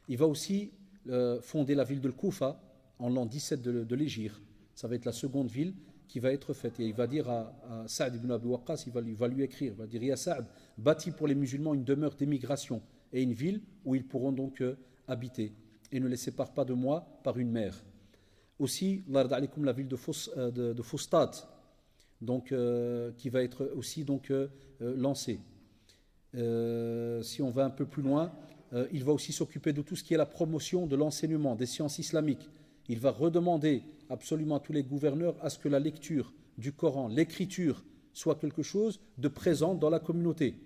Il va aussi fonder la ville de Koufa en l'an 17 de l'Hégire. Ça va être la seconde ville qui va être faite. Et il va dire à Saad ibn Abi Waqqas, il va lui écrire, il va dire, Ya Saad, bâtis pour les musulmans une demeure d'émigration et une ville où ils pourront donc habiter. Et ne les sépare pas de moi par une mer. Aussi, la ville de Fustat, donc, qui va être aussi donc, lancée. Si on va un peu plus loin, il va aussi s'occuper de tout ce qui est la promotion de l'enseignement des sciences islamiques. Il va redemander absolument à tous les gouverneurs à ce que la lecture du Coran, l'écriture, soit quelque chose de présent dans la communauté.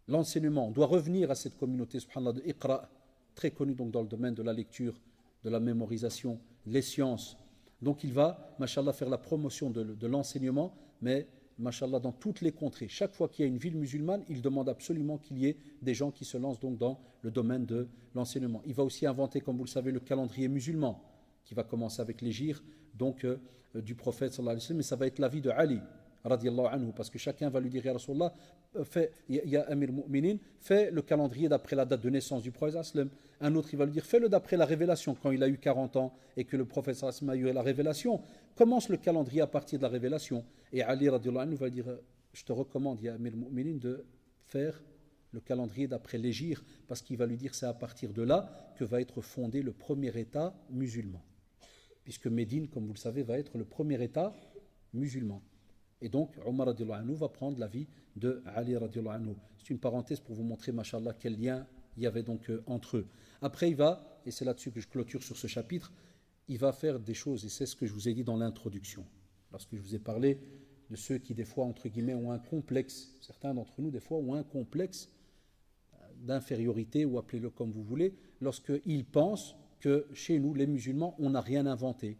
L'enseignement doit revenir à cette communauté, subhanallah, de Iqra, très connue donc dans le domaine de la lecture, de la mémorisation, les sciences. Donc il va, mashallah, faire la promotion de l'enseignement, mais mashallah, dans toutes les contrées. Chaque fois qu'il y a une ville musulmane, il demande absolument qu'il y ait des gens qui se lancent donc dans le domaine de l'enseignement. Il va aussi inventer, comme vous le savez, le calendrier musulman, qui va commencer avec l'hégire, donc du prophète sallallahu alayhi wa sallam, mais ça va être la vie de Ali radiallahu anhu, parce que chacun va lui dire, Ya Rasulallah, ya Amir Mu'minin, fais le calendrier d'après la date de naissance du prophète sallallahu alayhi wa sallam. Un autre, il va lui dire, fais-le d'après la révélation, quand il a eu 40 ans et que le prophète sallallahu alayhi wa sallam a eu la révélation, commence le calendrier à partir de la révélation. Et Ali radiallahu anhu va dire, je te recommande, Ya Amir Mu'minin, de faire le calendrier d'après l'hégire, parce qu'il va lui dire, c'est à partir de là que va être fondé le premier État musulman. Puisque Médine, comme vous le savez, va être le premier État musulman. Et donc, Omar radiallahu anhu va prendre l'avis de Ali radiallahu anhu. C'est une parenthèse pour vous montrer, mashallah, quel lien il y avait donc entre eux. Après, il va, et c'est là-dessus que je clôture sur ce chapitre, il va faire des choses, et c'est ce que je vous ai dit dans l'introduction. Lorsque je vous ai parlé de ceux qui, des fois, entre guillemets, ont un complexe, certains d'entre nous, des fois, ont un complexe d'infériorité, ou appelez-le comme vous voulez, lorsqu'ils pensent que chez nous, les musulmans, on n'a rien inventé.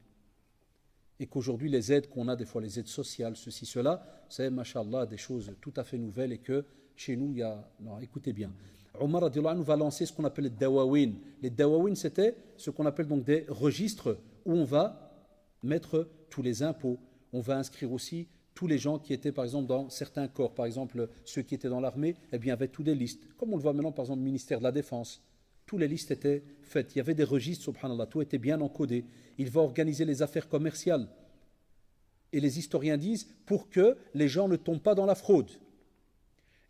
Et qu'aujourd'hui, les aides qu'on a, des fois les aides sociales, ceci, cela, c'est, mashallah, des choses tout à fait nouvelles et que chez nous, il y a... Non, écoutez bien. Omar radiallahu anhu va lancer ce qu'on appelle les dawawin. Les dawawin, c'était ce qu'on appelle donc des registres où on va mettre tous les impôts. On va inscrire aussi tous les gens qui étaient, par exemple, dans certains corps. Par exemple, ceux qui étaient dans l'armée, eh bien, avaient toutes des listes. Comme on le voit maintenant, par exemple, le ministère de la Défense. Toutes les listes étaient faites. Il y avait des registres, subhanallah, tout était bien encodé. Il va organiser les affaires commerciales. Et les historiens disent pour que les gens ne tombent pas dans la fraude.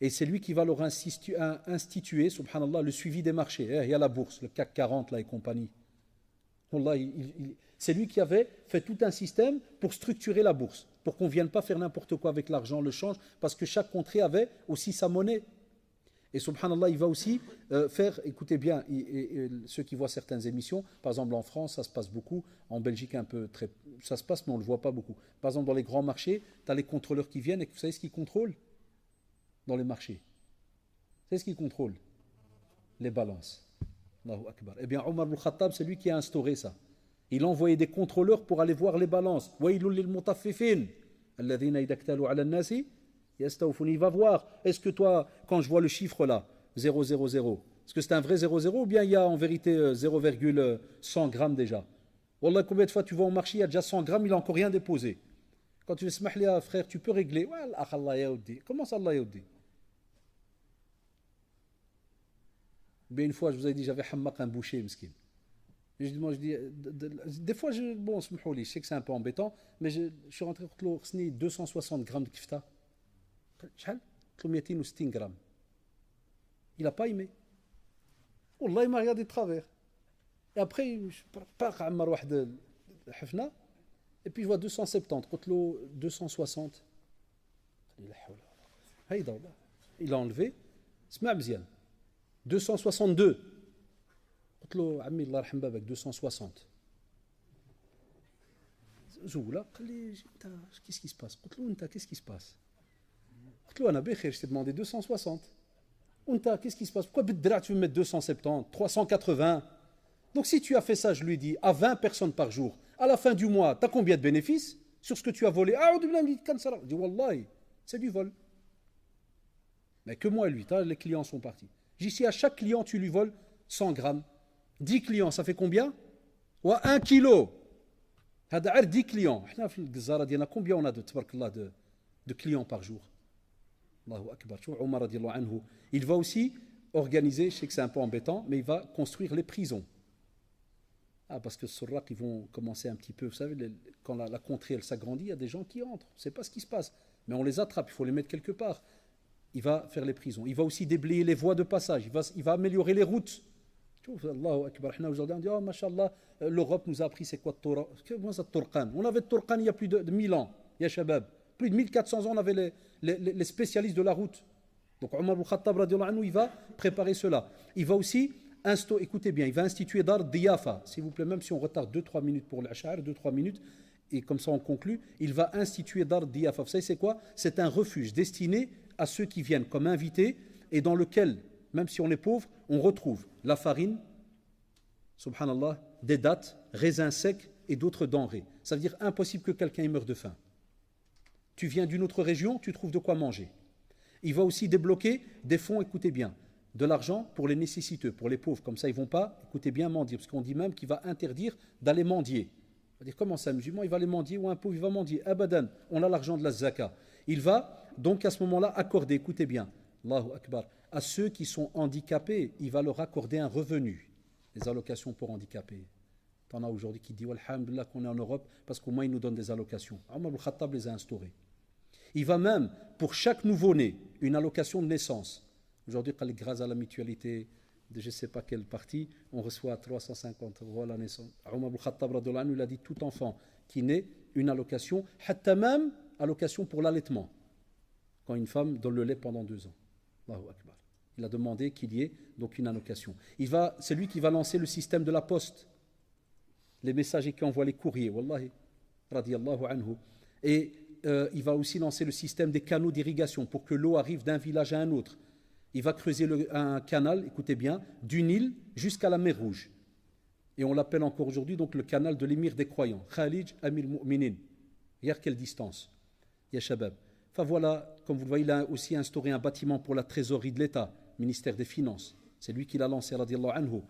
Et c'est lui qui va leur instituer, subhanallah, le suivi des marchés. Il y a la bourse, le CAC 40 là, et compagnie. Wallah, c'est lui qui avait fait tout un système pour structurer la bourse, pour qu'on ne vienne pas faire n'importe quoi avec l'argent, le change, parce que chaque contrée avait aussi sa monnaie. Et subhanallah, il va aussi faire, écoutez bien, ceux qui voient certaines émissions, par exemple en France, ça se passe beaucoup, en Belgique un peu, ça se passe mais on ne le voit pas beaucoup. Par exemple dans les grands marchés, tu as les contrôleurs qui viennent et vous savez ce qu'ils contrôlent dans les marchés? Vous savez ce qu'ils contrôlent? Les balances. Allahu Akbar. Eh bien Omar ibn Khattab, c'est lui qui a instauré ça. Il a envoyé des contrôleurs pour aller voir les balances. Waylul lil mutaffifin alladhina idha iktalu ala an-nasi. Il va voir, est-ce que toi, quand je vois le chiffre là, 000, est-ce que c'est un vrai 00 ou bien il y a en vérité 0,100 grammes déjà? Wallah, combien de fois tu vas au marché, il y a déjà 100 grammes, il n'a encore rien déposé. Quand tu dis, smahlia frère, tu peux régler. Comment ça Allah yaoudi? Bien une fois, je vous ai dit, j'avais hammak un boucher, miskin. Je dis, des fois, bon, je sais que c'est un peu embêtant, mais je suis rentré pour 260 grammes de kifta. شحال؟ 260 grammes. Il n'a pas aimé. Wallah, il m'a regardé de travers. Et après, je pars à Ammar Wahd Hafna, et puis je vois 270. قلت له 260. Il a enlevé. اسمع مزيان. 262. قلت له عمي الله يرحم بابك 260. زولا قال لي انت qu'est-ce qui se passe؟ قلت له انت qu'est-ce qui se passe؟ قلت له انا بخير, je t'ai demandé 260. وانت qu'est-ce qui se passe? Pourquoi بالدرع tu veux mettre 270, 380? Donc si tu as fait ça, je lui dis, à 20 personnes par jour, à la fin du mois, tu as combien de bénéfices sur ce que tu as volé? Je dis, Wallahi, c'est du vol. Mais que moi et lui, les clients sont partis. J'ai dit, si à chaque client tu lui voles 100 grammes, 10 clients, ça fait combien? Ou 1 kilo. 10 clients. Combien on a de clients par jour? Allahu Akbar. Omar radiallahu anhu, il va aussi organiser, je sais que c'est un peu embêtant, mais il va construire les prisons. Parce que sur Surraq, ils vont commencer un petit peu, vous savez, quand la contrée elle s'agrandit, il y a des gens qui entrent, on ne sait pas ce qui se passe, mais on les attrape, il faut les mettre quelque part. Il va faire les prisons, il va aussi déblayer les voies de passage, il va améliorer les routes. Allahu Akbar, aujourd'hui on dit, oh mashallah, l'Europe nous a appris c'est quoi le Turqan. On avait le Turqan il y a plus de 1000 ans, ya shabab. Plus de 1400 ans, on avait les spécialistes de la route. Donc Omar ibn Khattab radiallahu anhu, il va préparer cela. Il va aussi écoutez bien, il va instituer Dar Diyafa, s'il vous plaît, même si on retarde 2-3 minutes pour l'Ash'ar, 2-3 minutes, et comme ça on conclut, il va instituer Dar Diyafa. Vous savez c'est quoi? C'est un refuge destiné à ceux qui viennent comme invités et dans lequel, même si on est pauvre, on retrouve la farine, subhanallah, des dattes, raisins secs et d'autres denrées. Ça veut dire impossible que quelqu'un meure de faim. Tu viens d'une autre région, tu trouves de quoi manger. Il va aussi débloquer des fonds, écoutez bien, de l'argent pour les nécessiteux, pour les pauvres. Comme ça, ils ne vont pas, écoutez bien, mendier. Parce qu'on dit même qu'il va interdire d'aller mendier. On va dire, comment ça, un musulman, il va aller mendier ou un pauvre, il va mendier. Abadan, on a l'argent de la zaka. Il va donc à ce moment-là accorder, écoutez bien, Allahu Akbar, à ceux qui sont handicapés, il va leur accorder un revenu, les allocations pour handicapés. T'en as aujourd'hui qui dit, alhamdulillah qu'on est en Europe, parce qu'au moins ils nous donnent des allocations. Omar al-Khattab les a instaurées. Il va même, pour chaque nouveau-né, une allocation de naissance. Aujourd'hui, grâce à la mutualité de je ne sais pas quelle partie, on reçoit 350 € à la naissance. Omar al-Khattab il a dit tout enfant qui naît, une allocation, hatta même allocation pour l'allaitement. Quand une femme donne le lait pendant 2 ans. Allahu Akbar. Il a demandé qu'il y ait donc une allocation. C'est lui qui va lancer le système de la poste. Les messagers qui envoient les courriers, wallahi, radiyallahu anhu. Et il va aussi lancer le système des canaux d'irrigation pour que l'eau arrive d'un village à un autre. Il va creuser un canal, écoutez bien, du Nil jusqu'à la mer Rouge. Et on l'appelle encore aujourd'hui donc le canal de l'émir des croyants, Khalid Amir Mu'minin. Hier, quelle distance? Ya Shabab. Enfin voilà, comme vous le voyez, il a aussi instauré un bâtiment pour la trésorerie de l'État, ministère des Finances. C'est lui qui l'a lancé, radiallahu anhu.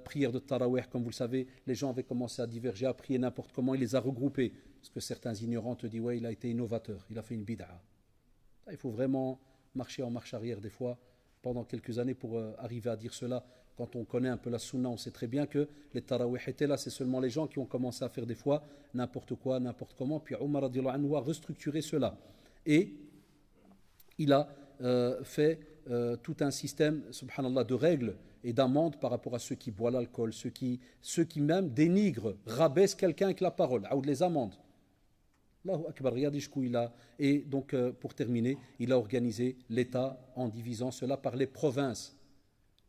Prière de Tarawih, comme vous le savez, les gens avaient commencé à diverger, à prier n'importe comment, il les a regroupés. Parce que certains ignorants te disent, ouais, il a été innovateur, il a fait une bid'a. Il faut vraiment marcher en marche arrière des fois, pendant quelques années pour arriver à dire cela. Quand on connaît un peu la sunna, on sait très bien que les Tarawih étaient là, c'est seulement les gens qui ont commencé à faire des fois n'importe quoi, n'importe comment. Puis Omar radiallahu anhu a restructuré cela. Et il a fait tout un système, subhanallah, de règles et d'amendes par rapport à ceux qui boivent l'alcool, ceux qui même dénigrent, rabaissent quelqu'un avec la parole, ou les amendes. Allahu Akbar, regardez jusqu'où il a. Et donc, pour terminer, il a organisé l'État en divisant cela par les provinces,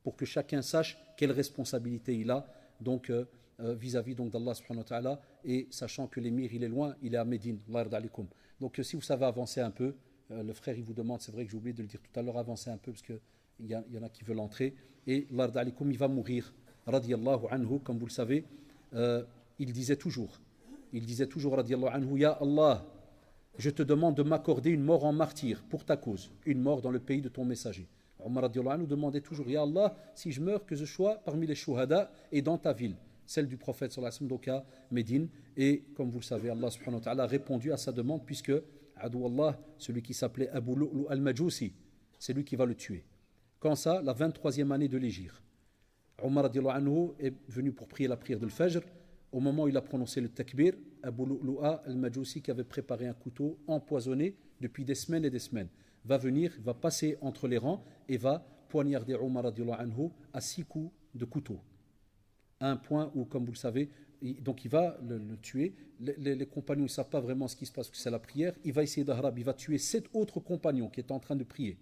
pour que chacun sache quelle responsabilité il a, donc vis-à-vis donc d'Allah subhanahu wa ta'ala, et sachant que l'émir il est loin, il est à Médine. Donc si vous savez avancer un peu, le frère il vous demande, c'est vrai que j'ai oublié de le dire tout à l'heure, avancer un peu parce qu'il y en a qui veulent entrer, et l'ard alikum il va mourir, radiyallahu anhu, comme vous le savez, il disait toujours radiyallahu anhu, ya Allah, je te demande de m'accorder une mort en martyr pour ta cause, une mort dans le pays de ton messager. Omar radiallahu anhu demandait toujours, ya Allah, si je meurs, que je sois parmi les shuhada et dans ta ville, celle du prophète sallallahu alayhi wa sallam, donc à Médine. Et comme vous le savez, Allah subhanahu wa ta'ala a répondu à sa demande, puisque Adou Allah, celui qui s'appelait Abu Lu'lu al-Majousi, c'est lui qui va le tuer. Quand ça, la 23e année de l'Hégire, Omar radiallahu anhu est venu pour prier la prière de l'Fajr. Au moment où il a prononcé le takbir, Abu Lu'lu al-Majousi, qui avait préparé un couteau empoisonné depuis des semaines et des semaines, va venir, va passer entre les rangs et va poignarder Omar radiallahu anhu à 6 coups de couteau. À un point où, comme vous le savez, donc il va le tuer. Les compagnons ne savent pas vraiment ce qui se passe, parce que c'est la prière. Il va essayer d'Arab, il va tuer 7 autres compagnons qui étaient en train de prier.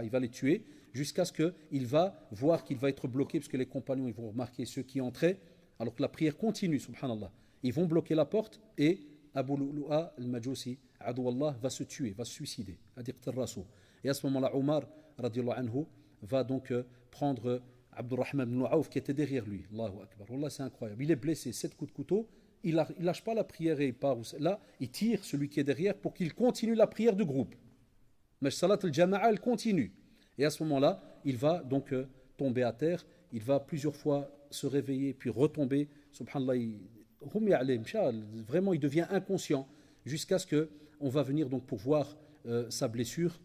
Il va les tuer jusqu'à ce qu'il va voir qu'il va être bloqué, parce que les compagnons ils vont remarquer ceux qui entraient, alors que la prière continue, subhanallah. Ils vont bloquer la porte et Abu Lu'lu'a al-Majousi, Adou Allah, va se tuer, va se suicider. Et à ce moment-là, Omar radiallahu anhu va donc prendre Abdurrahman ibn Aouf qui était derrière lui. Allahu Akbar. Wallah, c'est incroyable. Il est blessé, 7 coups de couteau. Il ne lâche pas la prière et il part. Là, il tire celui qui est derrière pour qu'il continue la prière du groupe. Mais Salat al-Jama'a, elle continue. Et à ce moment-là, il va donc tomber à terre. Il va plusieurs fois se réveiller, puis retomber. Subhanallah, vraiment, il devient inconscient jusqu'à ce qu'on va venir donc pour voir sa blessure.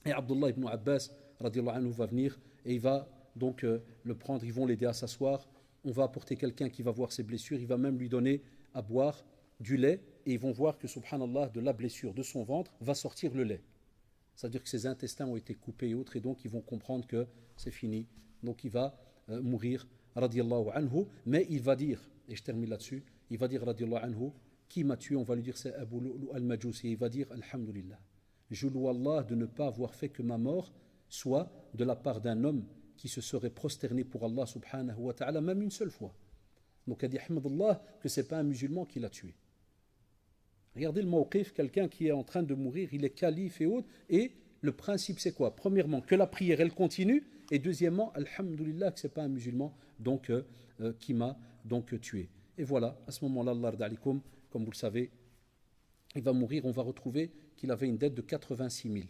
Et Abdullah ibn Abbas, radiallahu anhu, va venir et il va donc le prendre. Ils vont l'aider à s'asseoir. On va apporter quelqu'un qui va voir ses blessures. Il va même lui donner à boire du lait. Et ils vont voir que, subhanallah, de la blessure de son ventre va sortir le lait. C'est-à-dire que ses intestins ont été coupés et autres. Et donc, ils vont comprendre que c'est fini. Donc, il va mourir, radiallahu anhu. Mais il va dire, et je termine là-dessus, il va dire, radiallahu anhu, qui m'a tué? On va lui dire, c'est Abu Lu'lu al-Majusi. Et il va dire, alhamdulillah. Je loue Allah de ne pas avoir fait que ma mort soit de la part d'un homme qui se serait prosterné pour Allah subhanahu wa ta'ala, même une seule fois. Donc, il dit, Ahmadullah, que ce n'est pas un musulman qui l'a tué. Regardez le mawqif, quelqu'un qui est en train de mourir, il est calife et autres, et le principe c'est quoi? Premièrement, que la prière elle continue, et deuxièmement, alhamdulillah, que ce n'est pas un musulman donc, qui m'a donc tué. Et voilà, à ce moment-là, Allah radalikum, comme vous le savez, il va mourir, on va retrouver qu'il avait une dette de 86 000.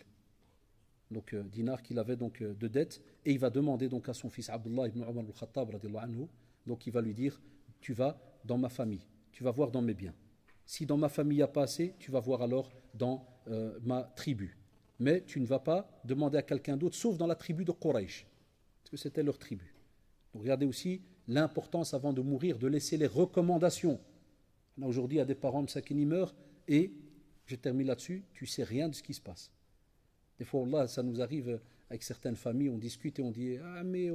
Donc dinars qu'il avait donc de dette, et il va demander donc à son fils Abdullah ibn Umar al-Khattab radiallahu anhu, donc il va lui dire, tu vas dans ma famille, tu vas voir dans mes biens. Si dans ma famille il n'y a pas assez, tu vas voir alors dans ma tribu. Mais tu ne vas pas demander à quelqu'un d'autre, sauf dans la tribu de Quraysh, parce que c'était leur tribu. Donc regardez aussi l'importance avant de mourir, de laisser les recommandations. Aujourd'hui, il y a des parents de ça qui meurent, et je termine là-dessus, tu ne sais rien de ce qui se passe. Des fois, Allah, ça nous arrive avec certaines familles, on discute et on dit ah, mais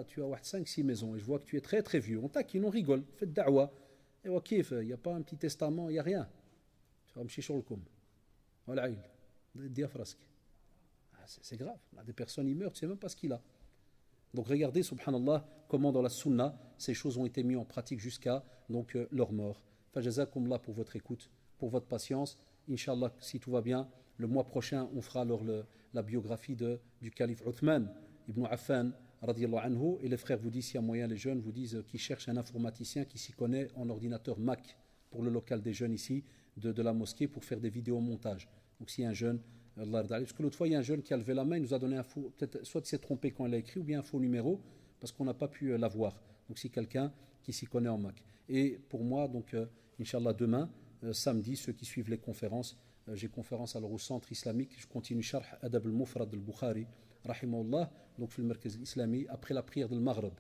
tu as 5-6 maisons et je vois que tu es très très vieux. On taquine, on rigole, faites da'wa. Et il n'y a pas un petit testament, il n'y a rien. Tu vas me chicher le com. Voilà, c'est grave. Des personnes, ils meurent, tu ne sais même pas ce qu'il a. Donc regardez, subhanallah, comment dans la sunna, ces choses ont été mises en pratique jusqu'à donc, leur mort. Fajazakumullah pour votre écoute, pour votre patience. Inch'Allah, si tout va bien, le mois prochain, on fera alors la biographie du calife Uthman ibn Affan, radiallahu anhu. Et les frères vous disent, s'il y a moyen, les jeunes vous disent qu'ils cherchent un informaticien qui s'y connaît en ordinateur Mac pour le local des jeunes ici, de la mosquée, pour faire des vidéomontages. Donc s'il y a un jeune, parce que l'autre fois, il y a un jeune qui a levé la main, il nous a donné un faux, peut-être soit il s'est trompé quand il a écrit, ou bien un faux numéro, parce qu'on n'a pas pu l'avoir. Donc si quelqu'un qui s'y connaît en Mac. Et pour moi, donc, Inch'Allah, demain, samedi, ceux qui suivent les conférences, j'ai conférence alors au centre islamique, je continue Sharh Adab al-Mufrad al-Bukhari, rahimahullah, donc في المركز الإسلامي, après la prière de Maghrib.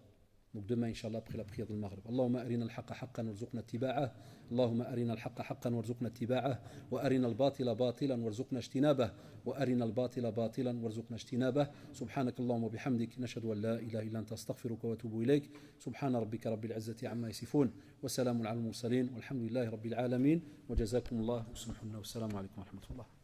Donc demain, Inch'Allah, après la prière de Maghrib. Allahumma arina al-haqqa haqqan warzuqna ittiba'ah. Allahumma arina al-haqqa haqqan warzuqna ittiba'ah. Wa arina al-batila batilan warzuqna ijtinabah. Wa arina al-batila batilan warzuqna ijtinabah. Subhanak Allahumma bihamdik. Nashhadu an la ilaha illa anta astaghfiruka wa atubu ilayk. Subhana rabbika rabbil izzati amma yasifun. Wa salamun ala al-mursalin. Walhamdulillahi rabbil alamin. Wa jazakumullah. Wa salamun alaykum wa rahmatullah.